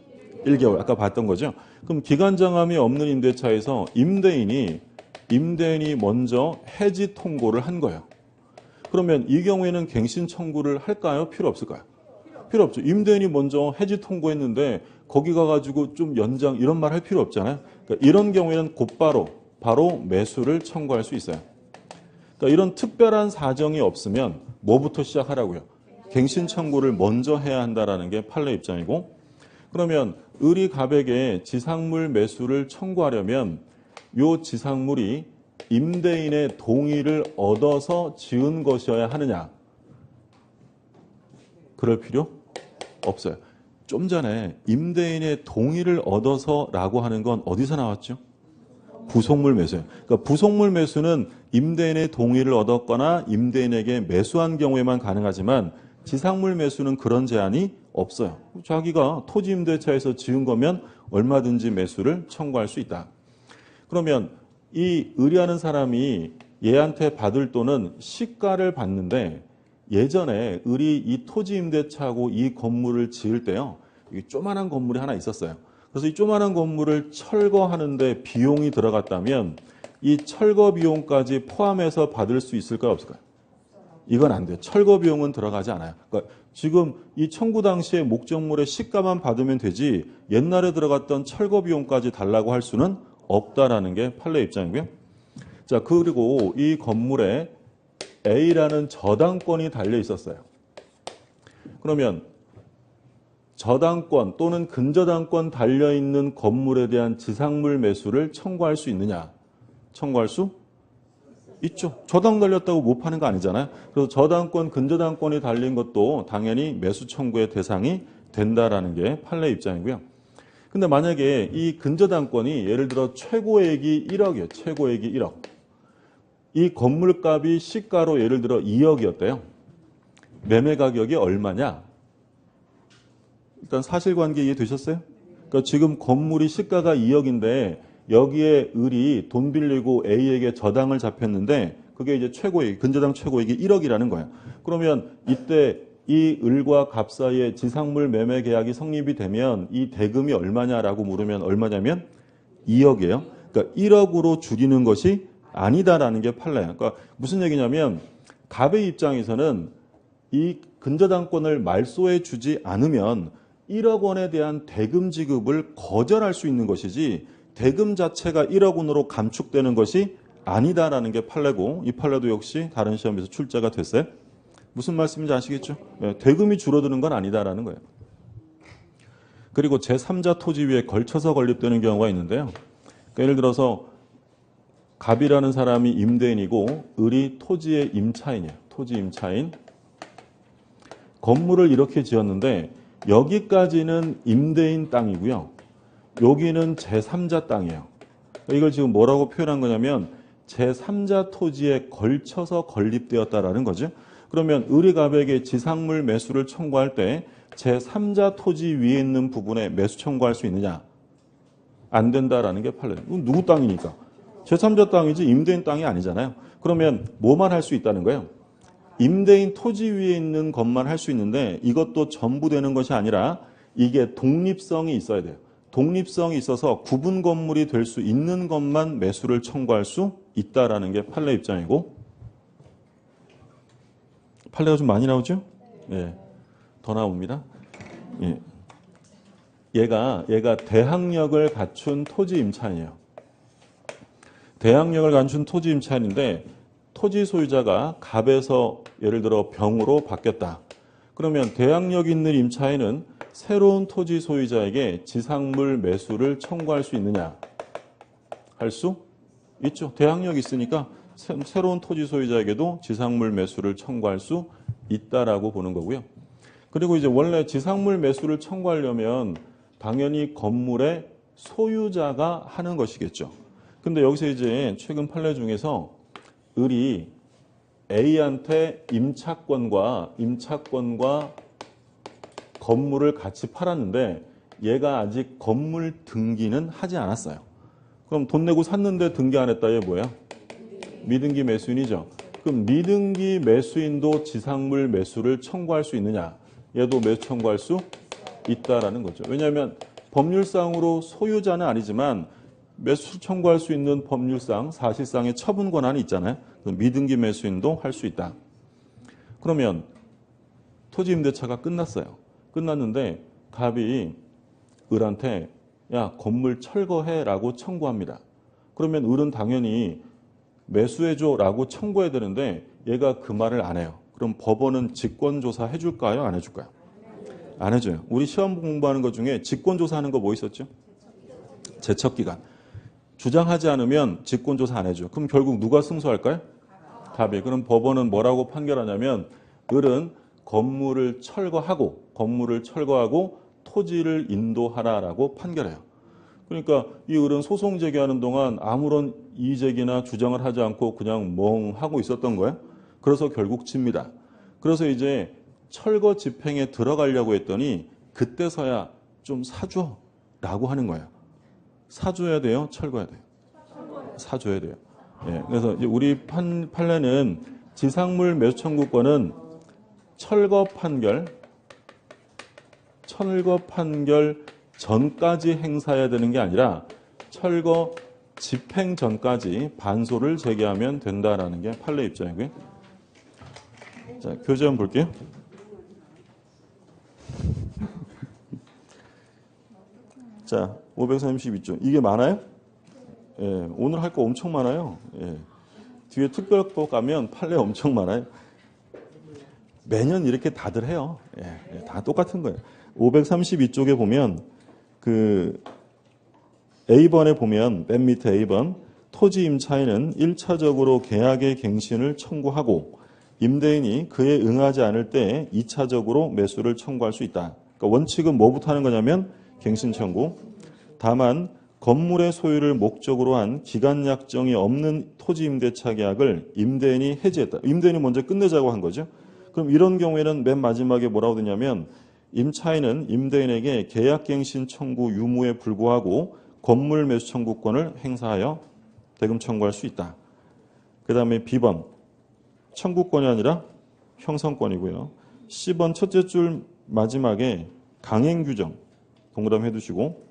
1개월. 아까 봤던 거죠? 그럼 기간 정함이 없는 임대차에서 임대인이 먼저 해지 통고를 한 거예요. 그러면 이 경우에는 갱신 청구를 할까요? 필요 없을까요? 필요 없죠. 임대인이 먼저 해지 통고했는데 거기 가가지고 좀 연장 이런 말 할 필요 없잖아요. 그러니까 이런 경우에는 바로 매수를 청구할 수 있어요. 그러니까 이런 특별한 사정이 없으면 뭐부터 시작하라고요? 갱신 청구를 먼저 해야 한다라는 게 판례 입장이고, 그러면 을이 갑에게 지상물 매수를 청구하려면 이 지상물이 임대인의 동의를 얻어서 지은 것이어야 하느냐? 그럴 필요 없어요. 좀 전에 임대인의 동의를 얻어서라고 하는 건 어디서 나왔죠? 부속물 매수예요. 그러니까 부속물 매수는 임대인의 동의를 얻었거나 임대인에게 매수한 경우에만 가능하지만 지상물 매수는 그런 제한이 없어요. 자기가 토지 임대차에서 지은 거면 얼마든지 매수를 청구할 수 있다. 그러면 이 의뢰하는 사람이 얘한테 받을 돈은 시가를 받는데 예전에 을이 이 토지 임대차하고 이 건물을 지을 때요. 이 조그만한 건물이 하나 있었어요. 그래서 이 조그만한 건물을 철거하는데 비용이 들어갔다면 이 철거 비용까지 포함해서 받을 수 있을까요? 없을까요? 이건 안 돼요. 철거 비용은 들어가지 않아요. 그러니까 지금 이 청구 당시에 목적물의 시가만 받으면 되지 옛날에 들어갔던 철거 비용까지 달라고 할 수는 없다라는 게 판례 입장이고요. 자, 그리고 이 건물에 A라는 저당권이 달려 있었어요. 그러면 저당권 또는 근저당권 달려있는 건물에 대한 지상물 매수를 청구할 수 있느냐? 청구할 수 있죠. 저당 달렸다고 못 파는 거 아니잖아요. 그래서 저당권, 근저당권이 달린 것도 당연히 매수 청구의 대상이 된다라는 게 판례 입장이고요. 근데 만약에 이 근저당권이 예를 들어 최고액이 1억이에요. 최고액이 1억. 이 건물값이 시가로 예를 들어 2억이었대요. 매매 가격이 얼마냐? 일단 사실관계 이해되셨어요? 그러니까 지금 건물이 시가가 2억인데 여기에 을이 돈 빌리고 A에게 저당을 잡혔는데 그게 이제 최고액, 근저당 최고액이 1억이라는 거예요. 그러면 이때 이 을과 갑 사이에 지상물 매매 계약이 성립이 되면 이 대금이 얼마냐라고 물으면 얼마냐면 2억이에요. 그러니까 1억으로 줄이는 것이 아니다라는 게 판례예요. 그러니까 무슨 얘기냐면 갑의 입장에서는 이 근저당권을 말소해 주지 않으면 1억 원에 대한 대금 지급을 거절할 수 있는 것이지 대금 자체가 1억 원으로 감축되는 것이 아니다라는 게 판례고 이 판례도 역시 다른 시험에서 출제가 됐어요. 무슨 말씀인지 아시겠죠? 대금이 줄어드는 건 아니다라는 거예요. 그리고 제3자 토지 위에 걸쳐서 건립되는 경우가 있는데요. 그러니까 예를 들어서 갑이라는 사람이 임대인이고 을이 토지의 임차인이에요. 토지 임차인. 건물을 이렇게 지었는데 여기까지는 임대인 땅이고요. 여기는 제3자 땅이에요. 이걸 지금 뭐라고 표현한 거냐면 제3자 토지에 걸쳐서 건립되었다라는 거죠. 그러면 을이 갑에게 지상물 매수를 청구할 때 제3자 토지 위에 있는 부분에 매수 청구할 수 있느냐? 안 된다라는 게 판례. 누구 땅이니까? 제3자 땅이지 임대인 땅이 아니잖아요. 그러면 뭐만 할 수 있다는 거예요? 임대인 토지 위에 있는 것만 할 수 있는데 이것도 전부 되는 것이 아니라 이게 독립성이 있어야 돼요. 독립성이 있어서 구분 건물이 될 수 있는 것만 매수를 청구할 수 있다라는 게 판례 입장이고, 판례가 좀 많이 나오죠? 예, 더 나옵니다. 예. 얘가 대항력을 갖춘 토지 임차인이에요. 대항력을 갖춘 토지 임차인인데 토지 소유자가 갑에서 예를 들어 병으로 바뀌었다. 그러면 대항력 있는 임차인은 새로운 토지 소유자에게 지상물 매수를 청구할 수 있느냐? 할 수 있죠. 대항력이 있으니까 새로운 토지 소유자에게도 지상물 매수를 청구할 수 있다라고 보는 거고요. 그리고 이제 원래 지상물 매수를 청구하려면 당연히 건물의 소유자가 하는 것이겠죠. 근데 여기서 이제 최근 판례 중에서 을이 A한테 임차권과 건물을 같이 팔았는데 얘가 아직 건물 등기는 하지 않았어요. 그럼 돈 내고 샀는데 등기 안 했다. 얘 뭐야? 미등기 매수인이죠. 그럼 미등기 매수인도 지상물 매수를 청구할 수 있느냐? 얘도 매수 청구할 수 있다라는 거죠. 왜냐하면 법률상으로 소유자는 아니지만 매수 청구할 수 있는 법률상 사실상의 처분 권한이 있잖아요. 미등기 매수인도 할 수 있다. 그러면 토지 임대차가 끝났어요. 끝났는데 갑이 을한테 야 건물 철거해라고 청구합니다. 그러면 을은 당연히 매수해줘라고 청구해야 되는데 얘가 그 말을 안 해요. 그럼 법원은 직권조사 해줄까요? 안 해줄까요? 안 해줘요. 우리 시험 공부하는 것 중에 직권조사하는 거 뭐 있었죠? 제척기간. 주장하지 않으면 직권조사 안 해줘. 그럼 결국 누가 승소할까요? 갑이. 그럼 법원은 뭐라고 판결하냐면 을은 건물을 철거하고 토지를 인도하라라고 판결해요. 그러니까 이 을은 소송 제기하는 동안 아무런 이의제기나 주장을 하지 않고 그냥 멍하고 있었던 거예요. 그래서 결국 집니다. 그래서 이제 철거 집행에 들어가려고 했더니 그때서야 좀 사줘라고 하는 거예요. 사줘야 돼요? 철거해야 돼요? 사줘야 돼요. 예, 그래서 이제 우리 판례는 지상물 매수 청구권은 철거 판결 전까지 행사해야 되는 게 아니라 철거 집행 전까지 반소를 제기하면 된다라는 게 판례 입장이고요. 자, 교재 한번 볼게요. 자, 532조. 이게 많아요? 예, 오늘 할 거 엄청 많아요. 예. 뒤에 특별법 가면 판례 엄청 많아요. 매년 이렇게 다들 해요. 예, 다 똑같은 거예요. 532쪽에 보면 그 A번에 보면 맨 밑에 A번 토지 임차인은 1차적으로 계약의 갱신을 청구하고 임대인이 그에 응하지 않을 때 2차적으로 매수를 청구할 수 있다. 그러니까 원칙은 뭐부터 하는 거냐면 갱신 청구. 다만 건물의 소유를 목적으로 한 기간 약정이 없는 토지 임대차 계약을 임대인이 해지했다. 임대인이 먼저 끝내자고 한 거죠. 그럼 이런 경우에는 맨 마지막에 뭐라고 되냐면 임차인은 임대인에게 계약갱신 청구 유무에 불구하고 건물 매수 청구권을 행사하여 대금 청구할 수 있다. 그 다음에 B번 청구권이 아니라 형성권이고요. C번 첫째 줄 마지막에 강행 규정 동그라미 해두시고,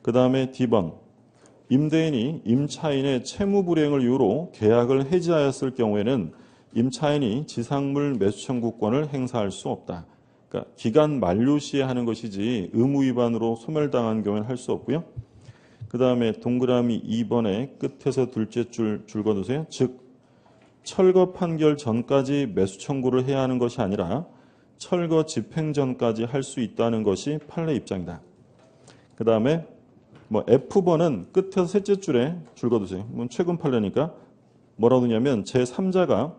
그 다음에 D번 임대인이 임차인의 채무 불이행을 이유로 계약을 해지하였을 경우에는 임차인이 지상물 매수 청구권을 행사할 수 없다. 그러니까 기간 만료 시에 하는 것이지 의무 위반으로 소멸당한 경우에는 할 수 없고요. 그 다음에 동그라미 2번에 끝에서 둘째 줄 긋으세요. 즉 철거 판결 전까지 매수 청구를 해야 하는 것이 아니라 철거 집행 전까지 할 수 있다는 것이 판례 입장이다. 그 다음에 F번은 끝에서 셋째 줄에 줄 긋으세요. 최근 판례니까 뭐라고 되냐면 제3자가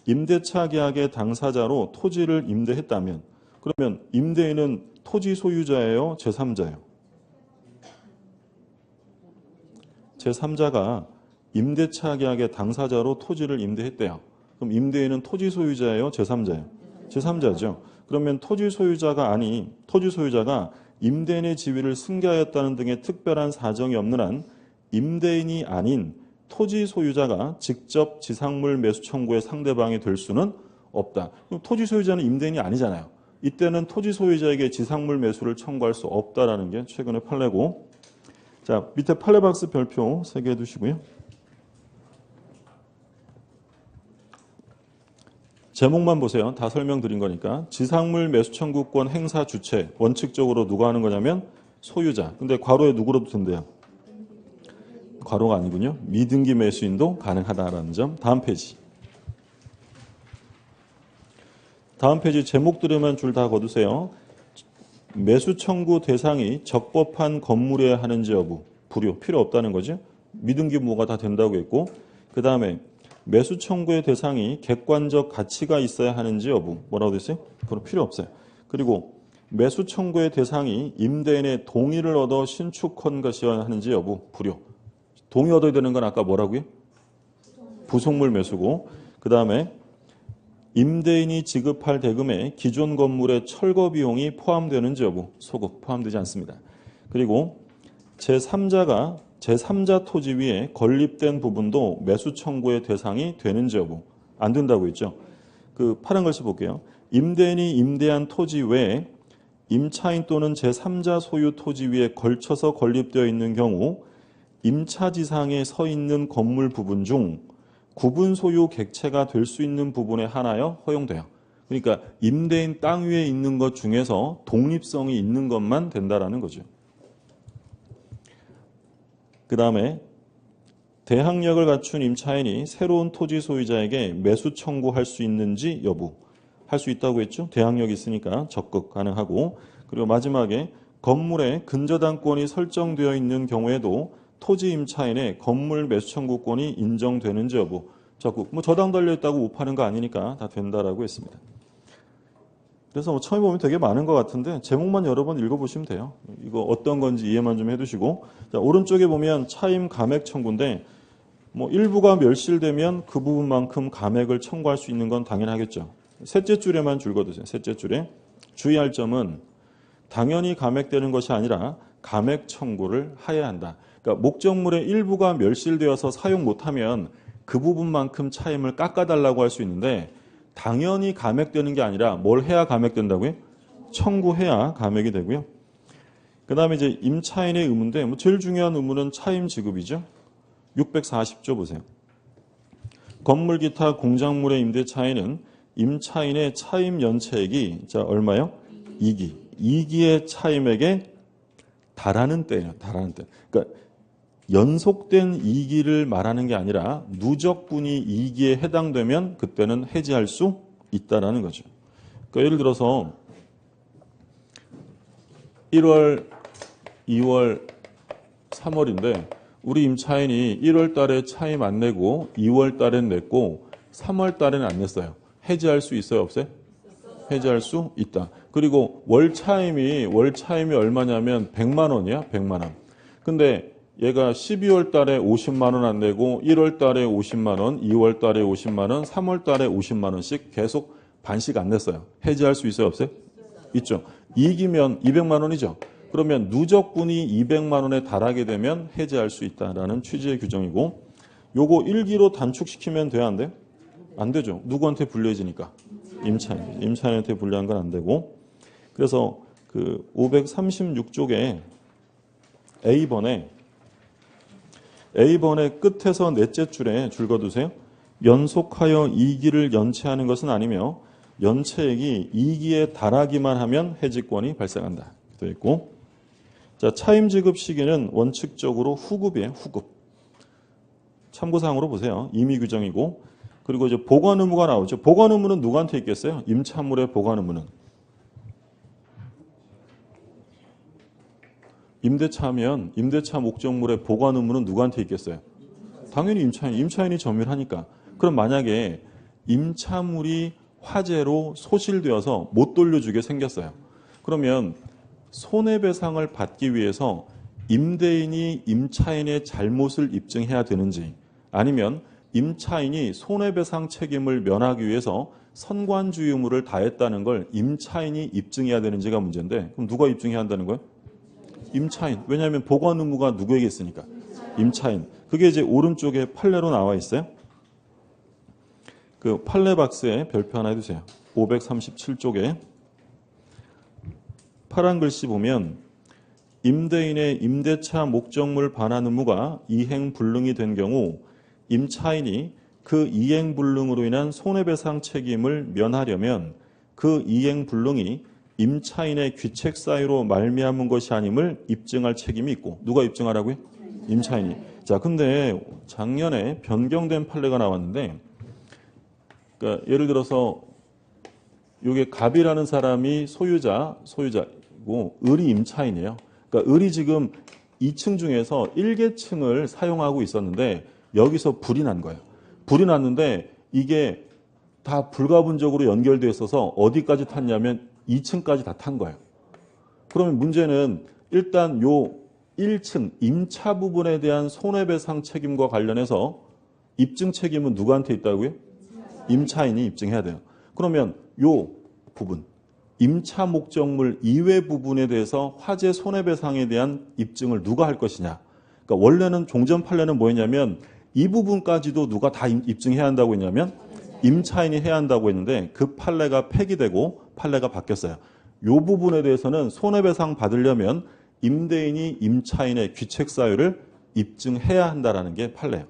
임대차 계약의 당사자로 토지를 임대했다면, 그러면 임대인은 토지 소유자예요? 제3자예요? 제3자가 임대차 계약의 당사자로 토지를 임대했대요. 그럼 임대인은 토지 소유자예요? 제3자예요? 제3자죠. 그러면 토지 소유자가 임대인의 지위를 승계하였다는 등의 특별한 사정이 없는 한 임대인이 아닌 토지 소유자가 직접 지상물 매수 청구의 상대방이 될 수는 없다. 그럼 토지 소유자는 임대인이 아니잖아요. 이때는 토지 소유자에게 지상물 매수를 청구할 수 없다라는 게 최근의 판례고, 자, 밑에 판례 박스 별표 3개 해두시고요. 제목만 보세요. 다 설명드린 거니까. 지상물 매수 청구권 행사 주체, 원칙적으로 누가 하는 거냐면 소유자. 근데 괄호에 누구로도 된대요. 괄호가 아니군요. 미등기 매수인도 가능하다라는 점. 다음 페이지. 다음 페이지 제목들에만 줄 다 거두세요. 매수 청구 대상이 적법한 건물이어야 하는지 여부. 불요. 필요 없다는 거죠. 미등기 뭐가 다 된다고 했고, 그 다음에 매수 청구의 대상이 객관적 가치가 있어야 하는지 여부. 뭐라고 됐어요? 그건 필요 없어요. 그리고 매수 청구의 대상이 임대인의 동의를 얻어 신축한 것이어야 하는지 여부. 불요. 동의 얻어야 되는 건 아까 뭐라고요? 부속물 매수고, 그 다음에 임대인이 지급할 대금에 기존 건물의 철거 비용이 포함되는지 여부. 소급 포함되지 않습니다. 그리고 제3자 토지 위에 건립된 부분도 매수 청구의 대상이 되는지 여부. 안 된다고 했죠. 그 파란 글씨 볼게요. 임대인이 임대한 토지 외에 임차인 또는 제3자 소유 토지 위에 걸쳐서 건립되어 있는 경우 임차지상에 서 있는 건물 부분 중 구분 소유 객체가 될 수 있는 부분에 한하여 허용돼요. 그러니까 임대인 땅 위에 있는 것 중에서 독립성이 있는 것만 된다라는 거죠. 그 다음에 대항력을 갖춘 임차인이 새로운 토지 소유자에게 매수 청구할 수 있는지 여부. 할 수 있다고 했죠. 대항력이 있으니까 적극 가능하고, 그리고 마지막에 건물에 근저당권이 설정되어 있는 경우에도 토지 임차인의 건물 매수 청구권이 인정되는지 여부. 적극. 뭐 저당 달려있다고 못 파는 거 아니니까 다 된다라고 했습니다. 그래서 뭐 처음에 보면 되게 많은 것 같은데 제목만 여러 번 읽어보시면 돼요. 이거 어떤 건지 이해만 좀 해두시고, 자, 오른쪽에 보면 차임 감액 청구인데 뭐 일부가 멸실되면 그 부분만큼 감액을 청구할 수 있는 건 당연하겠죠. 셋째 줄에만 줄 거두세요. 셋째 줄에 주의할 점은 당연히 감액되는 것이 아니라 감액 청구를 하여야 한다. 그러니까 목적물의 일부가 멸실되어서 사용 못하면 그 부분만큼 차임을 깎아달라고 할 수 있는데 당연히 감액되는 게 아니라 뭘 해야 감액된다고요? 청구해야 감액이 되고요. 그 다음에 이제 임차인의 의무인데 뭐 제일 중요한 의무는 차임 지급이죠. 640조 보세요. 건물 기타 공작물의 임대차인은 임차인의 차임 연체액이 자 얼마요? 2기. 2기의 차임액에 달하는 때예요. 달하는 때. 그러니까 연속된 2기를 말하는 게 아니라 누적분이 2기에 해당되면 그때는 해지할 수 있다라는 거죠. 그러니까 예를 들어서 1월, 2월, 3월인데 우리 임차인이 1월 달에 차임 안 내고 2월 달엔 냈고 3월 달에는 안 냈어요. 해지할 수 있어요? 없어요? 해지할 수 있다. 그리고 월 차임이 얼마냐면 100만 원이야. 100만 원. 근데 얘가 12월 달에 50만 원 안 내고 1월 달에 50만 원, 2월 달에 50만 원, 3월 달에 50만 원씩 계속 반씩 안 냈어요. 해지할 수 있어요? 없어요? 있죠. 이익이면 200만 원이죠. 그러면 누적분이 200만 원에 달하게 되면 해지할 수 있다라는 취지의 규정이고, 요거 1기로 단축시키면 돼야 안 돼요? 안 되죠. 누구한테 불리해지니까? 임차인한테 불리한 건 안 되고. 그래서 그 536쪽에 A번의 끝에서 넷째 줄에 줄 거두세요. 연속하여 2기를 연체하는 것은 아니며 연체액이 2기에 달하기만 하면 해지권이 발생한다. 되어 있고, 자, 차임 지급 시기는 원칙적으로 후급이에요. 후급. 참고사항으로 보세요. 임의 규정이고, 그리고 이제 보관 의무가 나오죠. 보관 의무는 누구한테 있겠어요? 임차물의 보관 의무는 임대차면 임대차 목적물의 보관 의무는 누구한테 있겠어요? 당연히 임차인이 점유하니까. 그럼 만약에 임차물이 화재로 소실되어서 못 돌려주게 생겼어요. 그러면 손해배상을 받기 위해서 임대인이 임차인의 잘못을 입증해야 되는지, 아니면 임차인이 손해배상 책임을 면하기 위해서 선관주 의무를 다했다는 걸 임차인이 입증해야 되는지가 문제인데 그럼 누가 입증해야 한다는 거예요? 임차인. 왜냐하면 보관 의무가 누구에게 있으니까? 임차인. 그게 이제 오른쪽에 판례로 나와 있어요. 그 판례 박스에 별표 하나 해두세요. 537쪽에 파란 글씨 보면 임대인의 임대차 목적물 반환 의무가 이행불능이 된 경우 임차인이 그 이행불능으로 인한 손해배상 책임을 면하려면 그 이행불능이 임차인의 귀책 사유로 말미암은 것이 아님을 입증할 책임이 있고 누가 입증하라고요? 임차인이. 자, 근데 작년에 변경된 판례가 나왔는데 그러니까 예를 들어서 이게 갑이라는 사람이 소유자고 을이 임차인이에요. 그러니까 을이 지금 2층 중에서 1계층을 사용하고 있었는데 여기서 불이 난 거예요. 불이 났는데 이게 다 불가분적으로 연결되어 있어서 어디까지 탔냐면 2층까지 다 탄 거예요. 그러면 문제는 일단 요 1층 임차 부분에 대한 손해배상 책임과 관련해서 입증 책임은 누구한테 있다고요? 임차인이 입증해야 돼요. 그러면 요 부분 임차 목적물 이외 부분에 대해서 화재 손해배상에 대한 입증을 누가 할 것이냐. 그러니까 원래는 종전 판례는 뭐였냐면 이 부분까지도 누가 다 입증해야 한다고 했냐면 임차인이 해야 한다고 했는데 그 판례가 폐기되고 판례가 바뀌었어요. 이 부분에 대해서는 손해배상 받으려면 임대인이 임차인의 귀책 사유를 입증해야 한다라는 게 판례예요.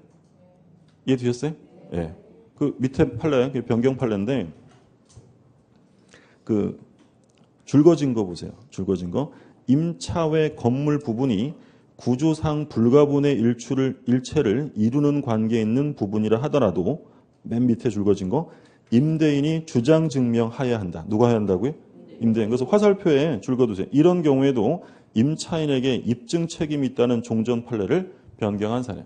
이해되셨어요? 예. 네. 그 밑에 판례, 변경 판례인데 그 줄거진 거 보세요. 줄거진 거. 임차 외 건물 부분이 구조상 불가분의 일체를 이루는 관계에 있는 부분이라 하더라도 맨 밑에 줄거진 거 임대인이 주장 증명하여야 한다. 누가 해야 한다고요? 임대인. 그래서 화살표에 줄거두세요. 이런 경우에도 임차인에게 입증 책임이 있다는 종전 판례를 변경한 사례.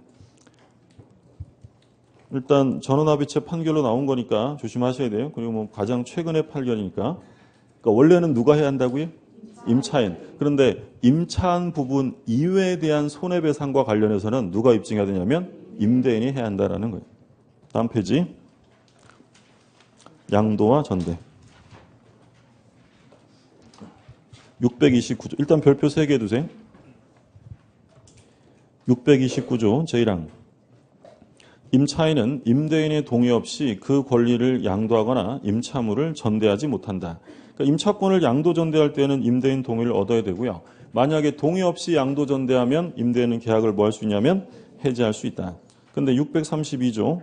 일단 전원합의체 판결로 나온 거니까 조심하셔야 돼요. 그리고 뭐 가장 최근의 판결이니까. 그러니까 원래는 누가 해야 한다고요? 임차인. 그런데 임차한 부분 이외에 대한 손해배상과 관련해서는 누가 입증해야 되냐면 임대인이 해야 한다라는 거예요. 다음 페이지. 양도와 전대. 629조. 일단 별표 3개 두세요. 629조 제1항. 임차인은 임대인의 동의 없이 그 권리를 양도하거나 임차물을 전대하지 못한다. 그러니까 임차권을 양도 전대할 때는 임대인 동의를 얻어야 되고요. 만약에 동의 없이 양도 전대하면 임대인은 계약을 뭐 할 수 있냐면 해지할 수 있다. 그런데 632조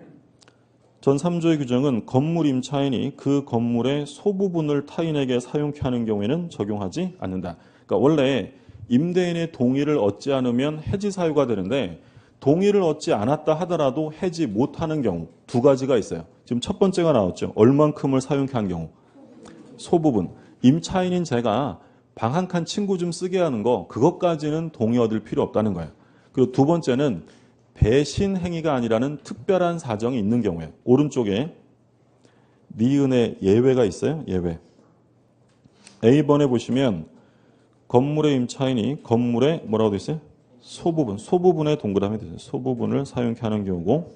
전 3조의 규정은 건물 임차인이 그 건물의 소부분을 타인에게 사용케 하는 경우에는 적용하지 않는다. 그러니까 원래 임대인의 동의를 얻지 않으면 해지 사유가 되는데 동의를 얻지 않았다 하더라도 해지 못하는 경우 두 가지가 있어요. 지금 첫 번째가 나왔죠. 얼만큼을 사용케 한 경우. 소부분. 임차인인 제가 방 한 칸 친구 좀 쓰게 하는 거 그것까지는 동의 얻을 필요 없다는 거예요. 그리고 두 번째는 배신 행위가 아니라는 특별한 사정이 있는 경우에 오른쪽에 니은의 예외가 있어요. 예외. A번에 보시면 건물의 임차인이 건물에 뭐라고 되어 있어요? 소부분에 동그라미 되세요. 소부분을 사용케 하는 경우고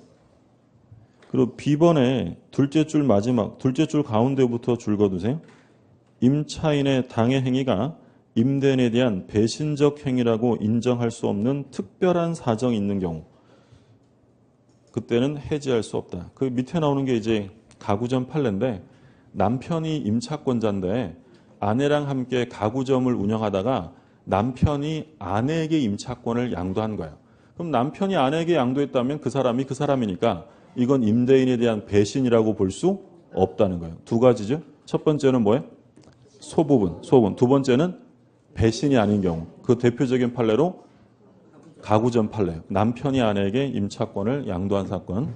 그리고 B번에 둘째 줄 마지막 둘째 줄 가운데부터 줄 거두세요. 임차인의 당해 행위가 임대인에 대한 배신적 행위라고 인정할 수 없는 특별한 사정이 있는 경우 그때는 해지할 수 없다. 그 밑에 나오는 게 이제 가구점 판례인데 남편이 임차권자인데 아내랑 함께 가구점을 운영하다가 남편이 아내에게 임차권을 양도한 거예요. 그럼 남편이 아내에게 양도했다면 그 사람이 그 사람이니까 이건 임대인에 대한 배신이라고 볼 수 없다는 거예요. 두 가지죠. 첫 번째는 뭐예요? 소부분. 두 번째는 배신이 아닌 경우. 그 대표적인 판례로 가구점 판례. 남편이 아내에게 임차권을 양도한 사건.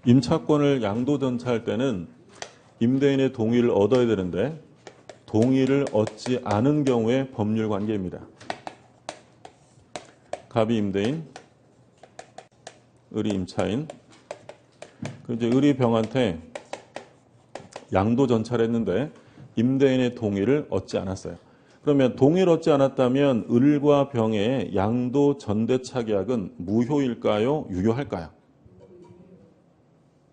임차권을 양도전차할 때는 임대인의 동의를 얻어야 되는데 동의를 얻지 않은 경우의 법률 관계입니다. 갑이 임대인, 을이 임차인. 이제 을이 병한테 양도전차를 했는데 임대인의 동의를 얻지 않았어요. 그러면 동의를 얻지 않았다면 을과 병의 양도 전대차 계약은 무효일까요? 유효할까요?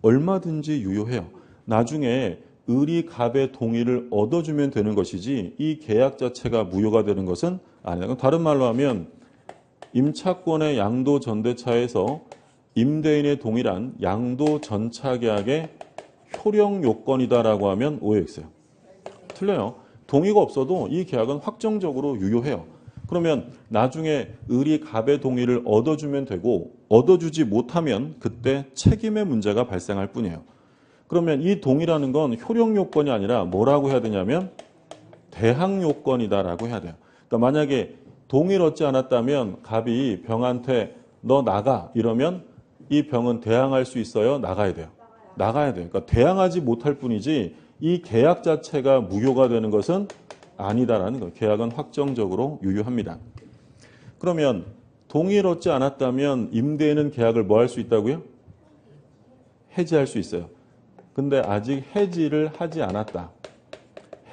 얼마든지 유효해요. 나중에 을이 갑의 동의를 얻어주면 되는 것이지 이 계약 자체가 무효가 되는 것은 아니에요. 다른 말로 하면 임차권의 양도 전대차에서 임대인의 동의란 양도 전차 계약의 효력 요건이다라고 하면 OX예요. 틀려요. 동의가 없어도 이 계약은 확정적으로 유효해요. 그러면 나중에 을이 갑의 동의를 얻어주면 되고 얻어주지 못하면 그때 책임의 문제가 발생할 뿐이에요. 그러면 이 동의라는 건 효력 요건이 아니라 뭐라고 해야 되냐면 대항 요건이다라고 해야 돼요. 그러니까 만약에 동의를 얻지 않았다면 갑이 병한테 너 나가 이러면 이 병은 대항할 수 있어요? 나가야 돼요? 나가야 돼요. 그러니까 대항하지 못할 뿐이지 이 계약 자체가 무효가 되는 것은 아니다라는 거예요. 계약은 확정적으로 유효합니다. 그러면 동의를 얻지 않았다면 임대인은 계약을 뭐 할 수 있다고요? 해지할 수 있어요. 근데 아직 해지를 하지 않았다.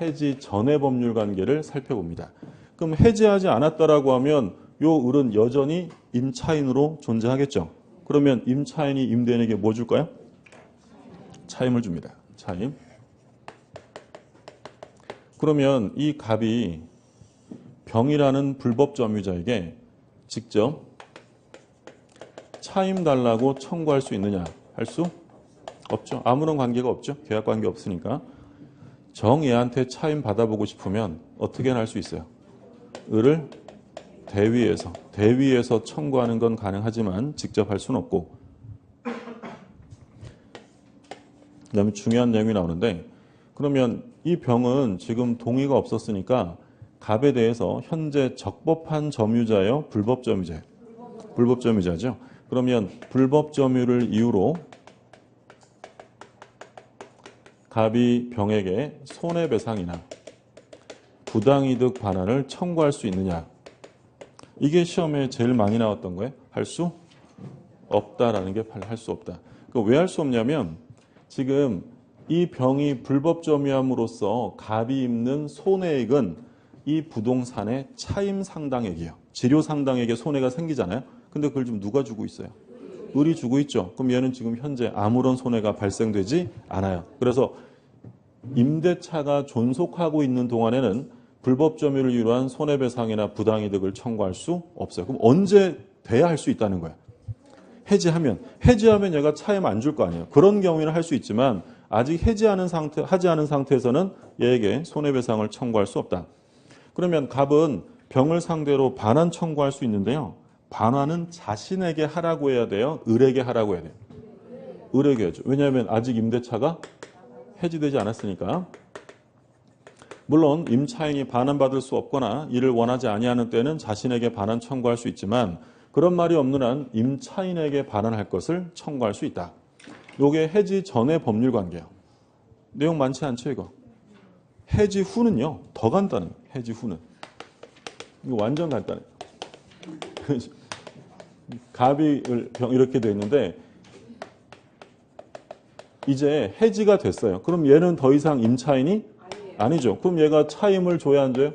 해지 전의 법률 관계를 살펴봅니다. 그럼 해지하지 않았다라고 하면 요 을은 여전히 임차인으로 존재하겠죠. 그러면 임차인이 임대인에게 뭐 줄까요? 차임을 줍니다. 차임. 그러면 이 갑이 병이라는 불법 점유자에게 직접 차임 달라고 청구할 수 있느냐? 할 수 없죠. 아무런 관계가 없죠. 계약 관계 없으니까. 정얘한테 차임 받아보고 싶으면 어떻게 할 수 있어요? 을을 대위에서 청구하는 건 가능하지만 직접 할 수는 없고. 그다음에 중요한 내용이 나오는데 그러면 이 병은 지금 동의가 없었으니까 갑에 대해서 현재 적법한 점유자예요? 불법 점유자예요? 불법 점유자죠. 그러면 불법 점유를 이유로 갑이 병에게 손해배상이나 부당이득 반환을 청구할 수 있느냐. 이게 시험에 제일 많이 나왔던 거예요. 할 수 없다라는 게 할 수 없다. 왜 할 수 없냐면 지금 이 병이 불법 점유함으로써 갑이 입는 손해액은 이 부동산의 차임 상당액이에요. 지료 상당액에 손해가 생기잖아요. 근데 그걸 지금 누가 주고 있어요? 을이 주고 있죠. 그럼 얘는 지금 현재 아무런 손해가 발생되지 않아요. 그래서 임대차가 존속하고 있는 동안에는 불법 점유를 이유로 한 손해배상이나 부당이득을 청구할 수 없어요. 그럼 언제 돼야 할 수 있다는 거야? 해지하면 얘가 차임 안 줄 거 아니에요. 그런 경우에는 할 수 있지만 아직 하지 않은 상태에서는 얘에게 손해배상을 청구할 수 없다. 그러면 갑은 병을 상대로 반환 청구할 수 있는데요. 반환은 자신에게 하라고 해야 돼요? 을에게 하라고 해야 돼요? 을에게 해야죠. 왜냐하면 아직 임대차가 해지되지 않았으니까. 물론 임차인이 반환받을 수 없거나 이를 원하지 아니하는 때는 자신에게 반환 청구할 수 있지만 그런 말이 없는 한 임차인에게 반환할 것을 청구할 수 있다. 이게 해지 전의 법률 관계예요. 내용 많지 않죠 이거. 해지 후는요. 더 간단해요. 해지 후는. 이거 완전 간단해요. 갑이 이렇게 돼 있는데 이제 해지가 됐어요. 그럼 얘는 더 이상 임차인이 아니죠. 그럼 얘가 차임을 줘야 안 줘요?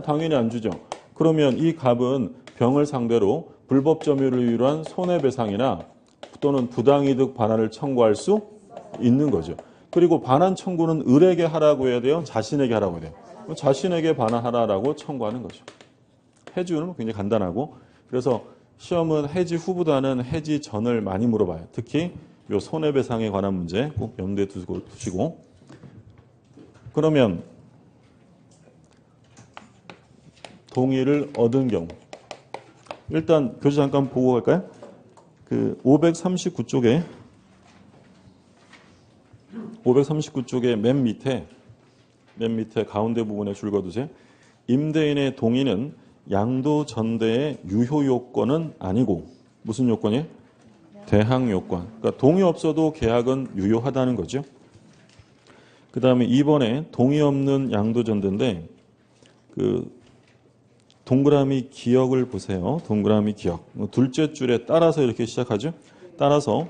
당연히 안 주죠. 그러면 이 갑은 병을 상대로 불법 점유를 이유로 한 손해배상이나 또는 부당이득 반환을 청구할 수 있는 거죠. 그리고 반환 청구는 을에게 하라고 해야 돼요? 자신에게 하라고 해야 돼요? 자신에게 반환하라고 청구하는 거죠. 해지는 굉장히 간단하고 그래서 시험은 해지 후보다는 해지 전을 많이 물어봐요. 특히 요 손해배상에 관한 문제 꼭 염두에 두시고 그러면 동의를 얻은 경우 일단 교재 잠깐 보고 갈까요? 그 539쪽에 맨 밑에 가운데 부분에 줄 거두세요. 임대인의 동의는 양도 전대의 유효 요건은 아니고 무슨 요건이에요? 대항 요건. 그러니까 동의 없어도 계약은 유효하다는 거죠. 그 다음에 2번에 동의 없는 양도 전대인데 그 동그라미 기역을 보세요. 동그라미 기역. 둘째 줄에 따라서 이렇게 시작하죠. 따라서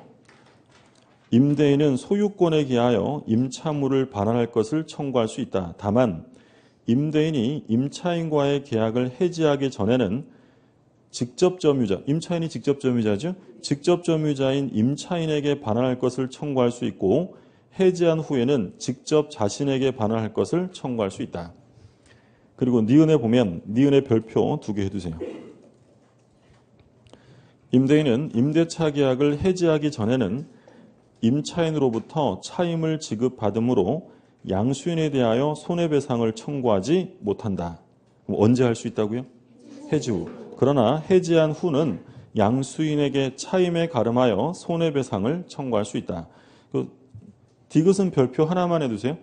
임대인은 소유권에 기하여 임차물을 반환할 것을 청구할 수 있다. 다만 임대인이 임차인과의 계약을 해지하기 전에는 직접 점유자, 임차인이 직접 점유자죠. 직접 점유자인 임차인에게 반환할 것을 청구할 수 있고 해지한 후에는 직접 자신에게 반환할 것을 청구할 수 있다. 그리고 니은에 보면 니은의 별표 2개 해두세요. 임대인은 임대차 계약을 해지하기 전에는 임차인으로부터 차임을 지급받음으로 양수인에 대하여 손해배상을 청구하지 못한다. 그럼 언제 할 수 있다고요? 해지 후. 그러나 해지한 후는 양수인에게 차임에 가름하여 손해배상을 청구할 수 있다. 디귿은 별표 하나만 해두세요.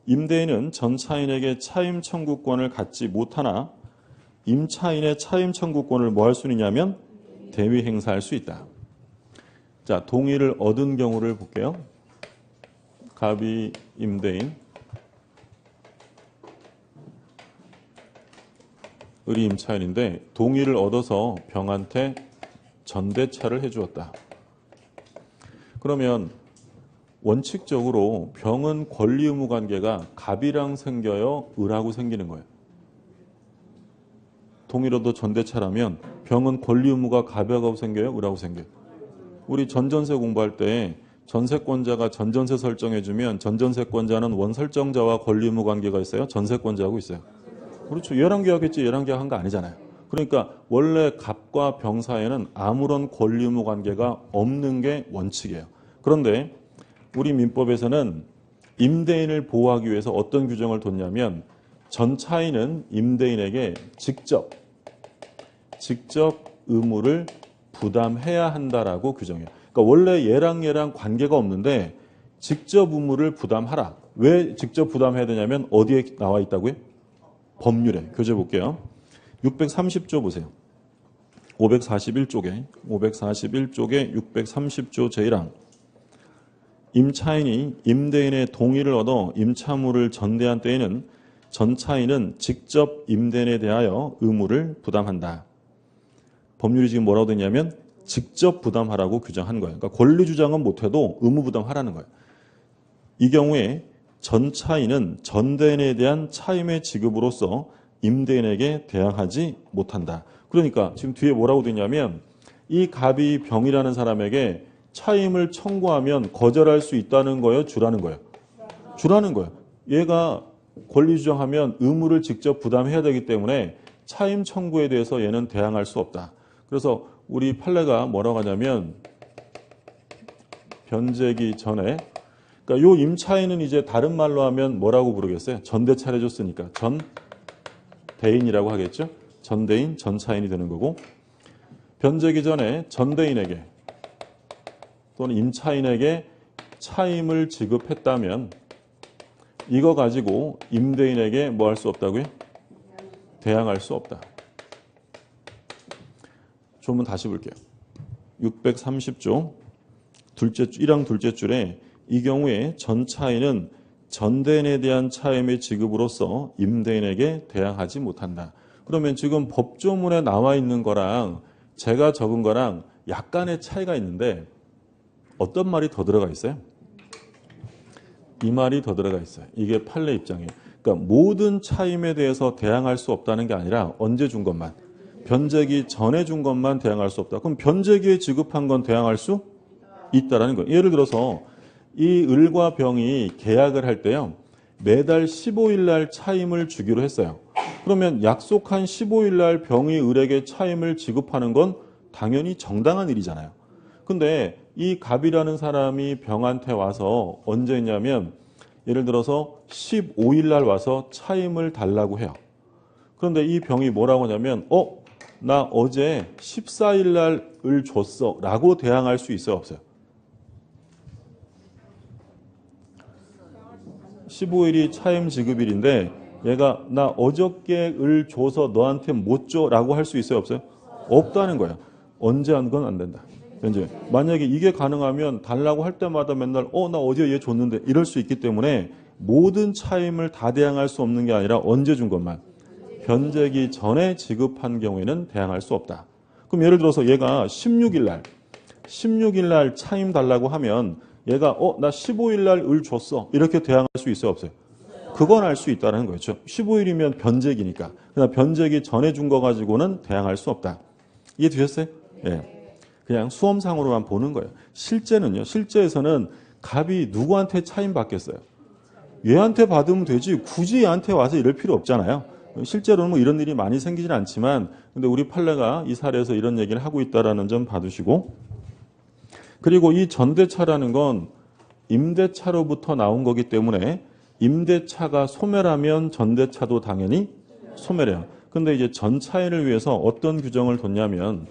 임대인은 전차인에게 차임 청구권을 갖지 못하나 임차인의 차임 청구권을 뭐 할 수 있냐면 대위 행사할 수 있다. 자, 동의를 얻은 경우를 볼게요. 갑이 임대인, 을이 임차인인데 동의를 얻어서 병한테 전대차를 해주었다. 그러면 원칙적으로 병은 권리 의무 관계가 갑이랑 생겨요, 을하고 생기는 거예요. 동의를 얻어 전대차라면 병은 권리 의무가 갑하고 생겨요, 을하고 생겨요. 우리 전전세 공부할 때 전세권자가 전전세 설정해주면 전전세권자는 원설정자와 권리 의무 관계가 있어요? 전세권자하고 있어요. 그렇죠. 얘랑 계약했지 얘랑 계약한 거 아니잖아요. 그러니까 원래 갑과 병 사이에는 아무런 권리 의무 관계가 없는 게 원칙이에요. 그런데 우리 민법에서는 임대인을 보호하기 위해서 어떤 규정을 뒀냐면 전차인은 임대인에게 직접 의무를 부담해야 한다라고 규정해요. 그러니까 원래 얘랑 관계가 없는데 직접 의무를 부담하라. 왜 직접 부담해야 되냐면 어디에 나와 있다고요? 법률에. 교재 볼게요. 630조 보세요. 541쪽에 630조 제1항. 임차인이 임대인의 동의를 얻어 임차물을 전대한 때에는 전차인은 직접 임대인에 대하여 의무를 부담한다. 법률이 지금 뭐라고 되냐면 직접 부담하라고 규정한 거예요. 그러니까 권리 주장은 못해도 의무 부담하라는 거예요. 이 경우에 전차인은 전대인에 대한 차임의 지급으로서 임대인에게 대항하지 못한다. 그러니까 지금 뒤에 뭐라고 되냐면 이 갑이 병이라는 사람에게 차임을 청구하면 거절할 수 있다는 거예요? 주라는 거예요? 주라는 거예요. 얘가 권리 주장하면 의무를 직접 부담해야 되기 때문에 차임 청구에 대해서 얘는 대항할 수 없다. 그래서 우리 판례가 뭐라고 하냐면 변제기 전에 그러니까 요 임차인은 이제 다른 말로 하면 뭐라고 부르겠어요? 전대차를 해줬으니까 전대인이라고 하겠죠? 전대인, 전차인이 되는 거고 변제기 전에 전대인에게 또는 임차인에게 차임을 지급했다면 이거 가지고 임대인에게 뭐 할 수 없다고요? 대항할 수 없다. 조문 다시 볼게요. 630조 1항 둘째 줄에 이 경우에 전차인은 전대인에 대한 차임의 지급으로서 임대인에게 대항하지 못한다. 그러면 지금 법조문에 나와 있는 거랑 제가 적은 거랑 약간의 차이가 있는데 어떤 말이 더 들어가 있어요? 이 말이 더 들어가 있어요. 이게 판례 입장이에요. 그러니까 모든 차임에 대해서 대항할 수 없다는 게 아니라 언제 준 것만 변제기 전에 준 것만 대항할 수 없다. 그럼 변제기에 지급한 건 대항할 수 있다라는 거예요. 예를 들어서 이 을과 병이 계약을 할 때요. 매달 15일 날 차임을 주기로 했어요. 그러면 약속한 15일 날 병이 을에게 차임을 지급하는 건 당연히 정당한 일이잖아요. 근데 이 갑이라는 사람이 병한테 와서 언제 했냐면 예를 들어서 15일 날 와서 차임을 달라고 해요. 그런데 이 병이 뭐라고 하냐면 나 어제 14일 날 을 줬어 라고 대항할 수 있어요? 없어요? 15일이 차임 지급일인데 얘가 나 어저께 을 줘서 너한테 못 줘 라고 할 수 있어요? 없어요? 없다는 거예요. 언제 한 건 안 된다. 이제 만약에 이게 가능하면 달라고 할 때마다 맨날 나 어제 얘 줬는데 이럴 수 있기 때문에 모든 차임을 다 대항할 수 없는 게 아니라 언제 준 것만 변제기 전에 지급한 경우에는 대항할 수 없다. 그럼 예를 들어서 얘가 16일 날 차임 달라고 하면 얘가 나 15일 날 을 줬어. 이렇게 대항할 수 있어요, 없어요? 그건 알 수 있다는 거죠. 15일이면 변제기니까. 그러나 변제기 전에 준 거 가지고는 대항할 수 없다. 이해되셨어요? 예. 그냥 수험상으로만 보는 거예요. 실제는요. 실제에서는 갑이 누구한테 차임 받겠어요? 얘한테 받으면 되지 굳이 얘한테 와서 이럴 필요 없잖아요. 실제로는 뭐 이런 일이 많이 생기진 않지만 근데 우리 판례가 이 사례에서 이런 얘기를 하고 있다는 점 봐두시고, 그리고 이 전대차라는 건 임대차로부터 나온 거기 때문에 임대차가 소멸하면 전대차도 당연히 소멸해요. 근데 이제 전차인을 위해서 어떤 규정을 뒀냐면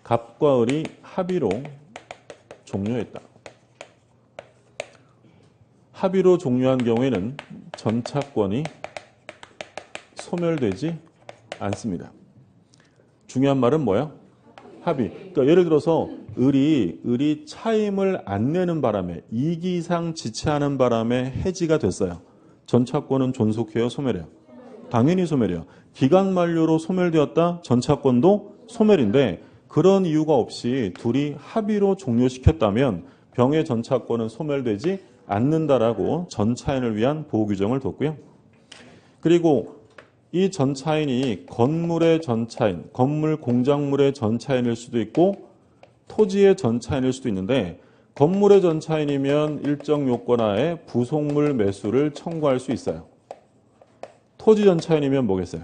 갑과 을이 합의로 종료했다. 합의로 종료한 경우에는 전차권이 소멸되지 않습니다. 중요한 말은 뭐예요? 합의. 그러니까 예를 들어서 을이 차임을 안 내는 바람에 이기 이상 지체하는 바람에 해지가 됐어요. 전차권은 존속해요, 소멸해요? 당연히 소멸해요. 기간 만료로 소멸되었다? 전차권도 소멸인데 그런 이유가 없이 둘이 합의로 종료시켰다면 병의 전차권은 소멸되지 않는다라고 전차인을 위한 보호 규정을 뒀고요. 그리고 이 전차인이 건물의 전차인, 건물 공작물의 전차인일 수도 있고 토지의 전차인일 수도 있는데 건물의 전차인이면 일정 요건하에 부속물 매수를 청구할 수 있어요. 토지 전차인이면 뭐겠어요?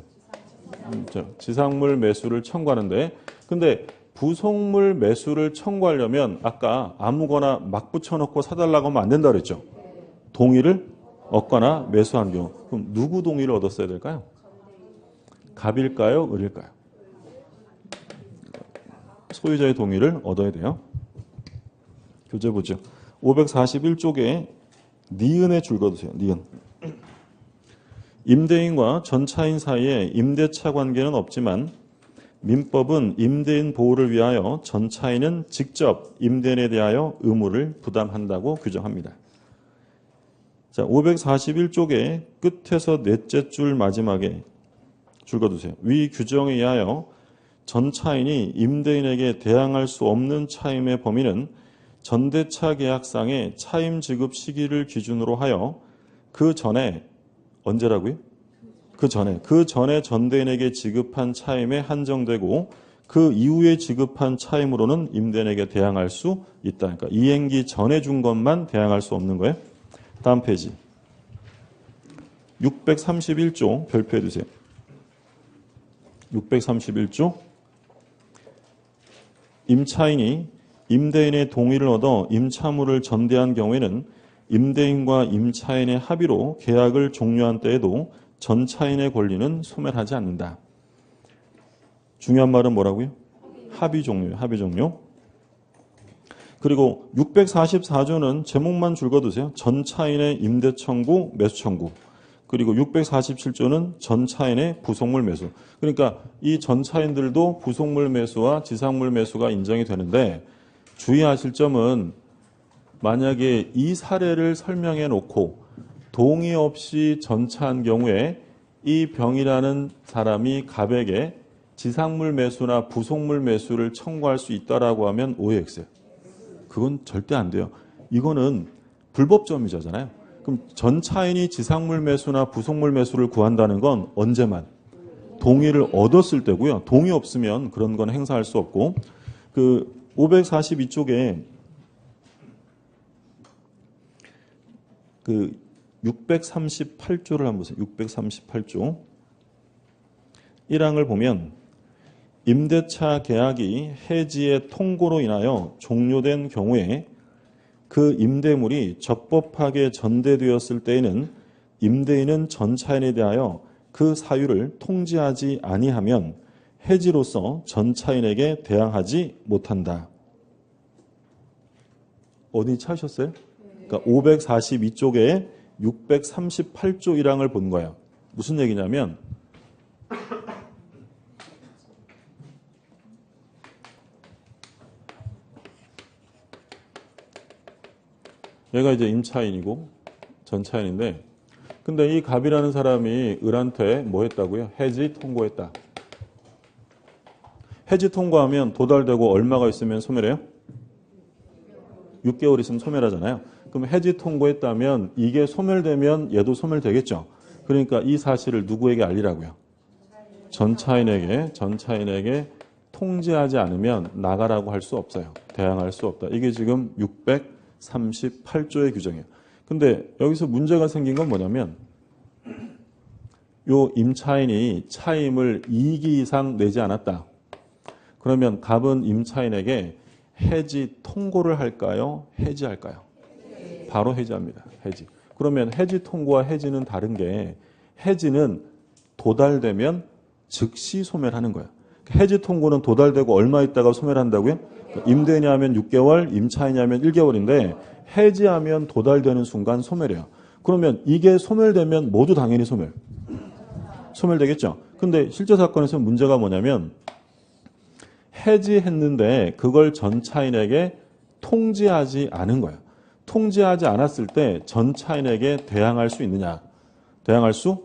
지상물 매수를 청구하는데 근데 부속물 매수를 청구하려면 아까 아무거나 막 붙여놓고 사달라고 하면 안 된다 그랬죠. 동의를 얻거나 매수한 경우. 그럼 누구 동의를 얻었어야 될까요? 갑일까요? 을일까요? 소유자의 동의를 얻어야 돼요. 교재 보죠. 541쪽에 니은에 줄 거두세요. 니은. 임대인과 전차인 사이에 임대차 관계는 없지만 민법은 임대인 보호를 위하여 전차인은 직접 임대인에 대하여 의무를 부담한다고 규정합니다. 자, 541쪽에 끝에서 넷째 줄 마지막에 줄 거두세요. 위 규정에 의하여 전차인이 임대인에게 대항할 수 없는 차임의 범위는 전대차 계약상의 차임 지급 시기를 기준으로 하여 그 전에 언제라고요? 그 전에 전대인에게 지급한 차임에 한정되고 그 이후에 지급한 차임으로는 임대인에게 대항할 수 있다. 그러니까 이행기 전에 준 것만 대항할 수 없는 거예요. 다음 페이지. 631조 별표해 주세요. 631조. 임차인이 임대인의 동의를 얻어 임차물을 전대한 경우에는 임대인과 임차인의 합의로 계약을 종료한 때에도 전차인의 권리는 소멸하지 않는다. 중요한 말은 뭐라고요? 합의 종료예요. 합의 종료. 그리고 644조는 제목만 줄거두세요. 전차인의 임대 청구, 매수 청구. 그리고 647조는 전차인의 부속물 매수. 그러니까 이 전차인들도 부속물 매수와 지상물 매수가 인정이 되는데 주의하실 점은 만약에 이 사례를 설명해 놓고 동의 없이 전차한 경우에 이 병이라는 사람이 갑에게 지상물 매수나 부속물 매수를 청구할 수 있다라고 하면 오해했어요. 그건 절대 안 돼요. 이거는 불법점이잖아요. 그럼 전차인이 지상물 매수나 부속물 매수를 구한다는 건 언제만? 동의를 얻었을 때고요. 동의 없으면 그런 건 행사할 수 없고, 그 542쪽에 그 638조를 한번 보세요. 638조 1항을 보면 임대차 계약이 해지의 통고로 인하여 종료된 경우에 그 임대물이 적법하게 전대되었을 때에는 임대인은 전차인에 대하여 그 사유를 통지하지 아니하면 해지로서 전차인에게 대항하지 못한다. 어디 찾으셨어요? 그러니까 542쪽에 638조 1항을 본 거예요. 무슨 얘기냐면 얘가 이제 임차인이고 전차인인데 근데 이 갑이라는 사람이 을한테 뭐 했다고요? 해지 통고했다. 해지 통고하면 도달되고 얼마가 있으면 소멸해요? 6개월 있으면 소멸하잖아요. 그럼 해지 통고했다면 이게 소멸되면 얘도 소멸되겠죠. 그러니까 이 사실을 누구에게 알리라고요? 전차인에게 통지하지 않으면 나가라고 할 수 없어요. 대항할 수 없다. 이게 지금 638조의 규정이에요. 근데 여기서 문제가 생긴 건 뭐냐면 요 임차인이 차임을 2기 이상 내지 않았다. 그러면 갑은 임차인에게 해지 통고를 할까요? 해지할까요? 바로 해지합니다. 해지. 그러면 해지 통고와 해지는 다른 게 해지는 도달되면 즉시 소멸하는 거예요. 해지 통고는 도달되고 얼마 있다가 소멸한다고요? 임대인이하면 6개월, 임차인이하면 1개월인데 해지하면 도달되는 순간 소멸해요. 그러면 이게 소멸되면 모두 당연히 소멸되겠죠. 근데 실제 사건에서 문제가 뭐냐면 해지했는데 그걸 전차인에게 통지하지 않은 거예요. 통지하지 않았을 때 전차인에게 대항할 수 있느냐? 대항할 수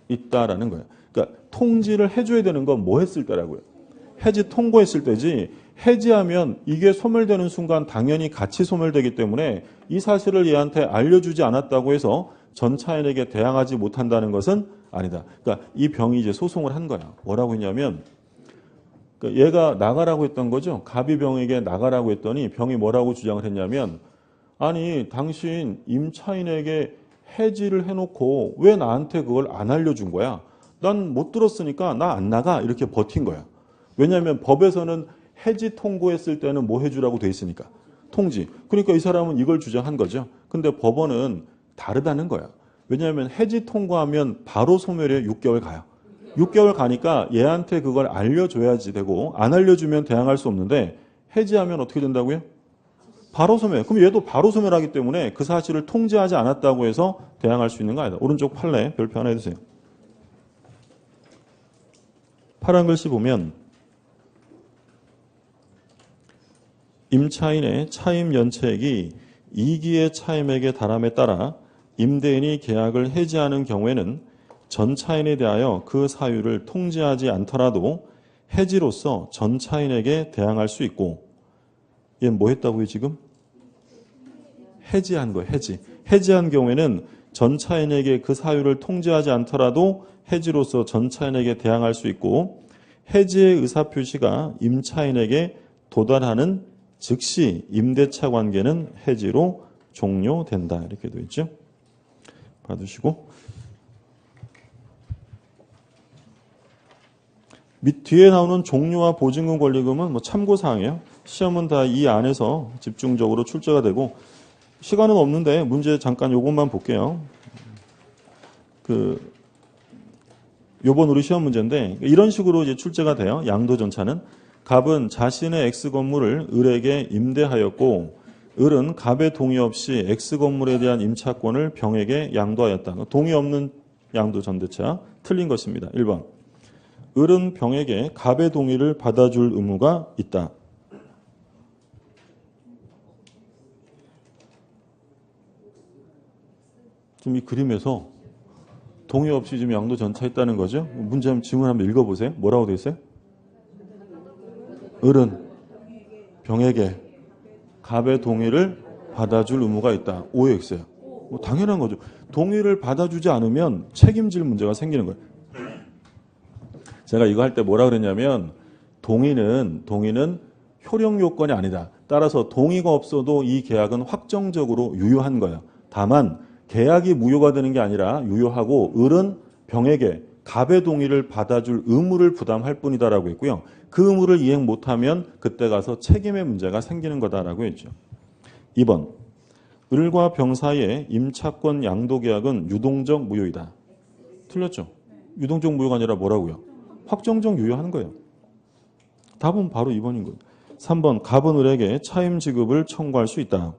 있다라는 거예요. 그러니까 통지를 해줘야 되는 건 뭐 했을 때라고요? 해지 통고했을 때지. 해지하면 이게 소멸되는 순간 당연히 같이 소멸되기 때문에 이 사실을 얘한테 알려주지 않았다고 해서 전차인에게 대항하지 못한다는 것은 아니다. 그러니까 이 병이 이제 소송을 한 거야. 뭐라고 했냐면 그러니까 얘가 나가라고 했던 거죠. 갑이 병에게 나가라고 했더니 병이 뭐라고 주장을 했냐면 아니 당신 임차인에게 해지를 해놓고 왜 나한테 그걸 안 알려준 거야? 난 못 들었으니까 나 안 나가 이렇게 버틴 거야. 왜냐하면 법에서는 해지 통고했을 때는 뭐 해주라고 돼 있으니까 통지. 그러니까 이 사람은 이걸 주장한 거죠. 근데 법원은 다르다는 거야. 왜냐하면 해지 통고하면 바로 소멸에 6개월 가요. 6개월 가니까 얘한테 그걸 알려줘야지 되고 안 알려주면 대항할 수 없는데 해지하면 어떻게 된다고요? 바로 소멸. 그럼 얘도 바로 소멸하기 때문에 그 사실을 통지하지 않았다고 해서 대항할 수 있는 거 아니다. 오른쪽 판례 별표 하나 해주세요. 파란 글씨 보면 임차인의 차임 연체액이 2기의 차임액에 달함에 따라 임대인이 계약을 해지하는 경우에는 전차인에 대하여 그 사유를 통지하지 않더라도 해지로서 전차인에게 대항할 수 있고 얘는 뭐 했다고요 지금? 해지한 거예요. 해지한 경우에는 전차인에게 그 사유를 통지하지 않더라도 해지로서 전차인에게 대항할 수 있고 해지의 의사표시가 임차인에게 도달하는 즉시 임대차 관계는 해지로 종료된다. 이렇게 되어 있죠. 봐두시고 밑 뒤에 나오는 종료와 보증금 권리금은 뭐 참고사항이에요. 시험은 다 이 안에서 집중적으로 출제가 되고 시간은 없는데 문제 잠깐 요것만 볼게요. 요번 우리 시험 문제인데 이런 식으로 이제 출제가 돼요. 양도전차는 갑은 자신의 X 건물을 을에게 임대하였고 을은 갑의 동의 없이 X 건물에 대한 임차권을 병에게 양도하였다. 동의 없는 양도 전대차 틀린 것입니다. 1번. 을은 병에게 갑의 동의를 받아줄 의무가 있다. 지금 이 그림에서 동의 없이 지금 양도 전차했다는 거죠. 문제 한번 질문 한번 읽어보세요. 뭐라고 되어 있어요? 을은 병에게 갑의 동의를 받아줄 의무가 있다. OX예요. 뭐 당연한 거죠. 동의를 받아주지 않으면 책임질 문제가 생기는 거예요. 제가 이거 할 때 뭐라 그랬냐면 동의는 효력 요건이 아니다. 따라서 동의가 없어도 이 계약은 확정적으로 유효한 거예요. 다만 계약이 무효가 되는 게 아니라 유효하고 을은 병에게 갑의 동의를 받아줄 의무를 부담할 뿐이다라고 했고요. 그 의무를 이행 못하면 그때 가서 책임의 문제가 생기는 거다라고 했죠. 2번. 을과 병 사이의 임차권 양도 계약은 유동적 무효이다. 틀렸죠? 유동적 무효가 아니라 뭐라고요? 확정적 유효한 거예요. 답은 바로 2번인 거예요. 3번. 갑은 을에게 차임 지급을 청구할 수 있다.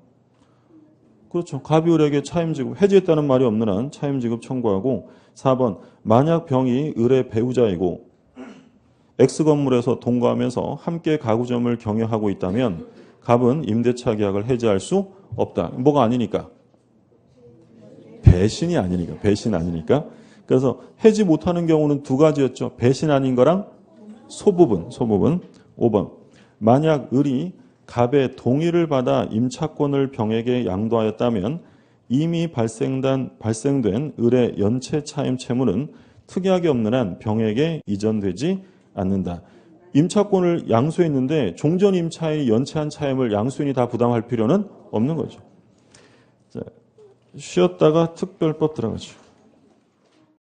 그렇죠. 갑이 을에게 차임 지급, 해지했다는 말이 없는 한 차임 지급 청구하고 4번. 만약 병이 을의 배우자이고 X 건물에서 동거하면서 함께 가구점을 경영하고 있다면 갑은 임대차 계약을 해지할 수 없다. 뭐가 아니니까? 배신이 아니니까. 그래서 해지 못하는 경우는 두 가지였죠. 배신 아닌 거랑 소부분. 5번. 만약 을이 갑의 동의를 받아 임차권을 병에게 양도하였다면 이미 발생된 을의 연체 차임 채무는 특이하게 없는 한 병에게 이전되지 않는다. 임차권을 양수했는데 종전 임차인이 연체한 차임을 양수인이 다 부담할 필요는 없는 거죠. 자, 쉬었다가 특별법 들어가죠.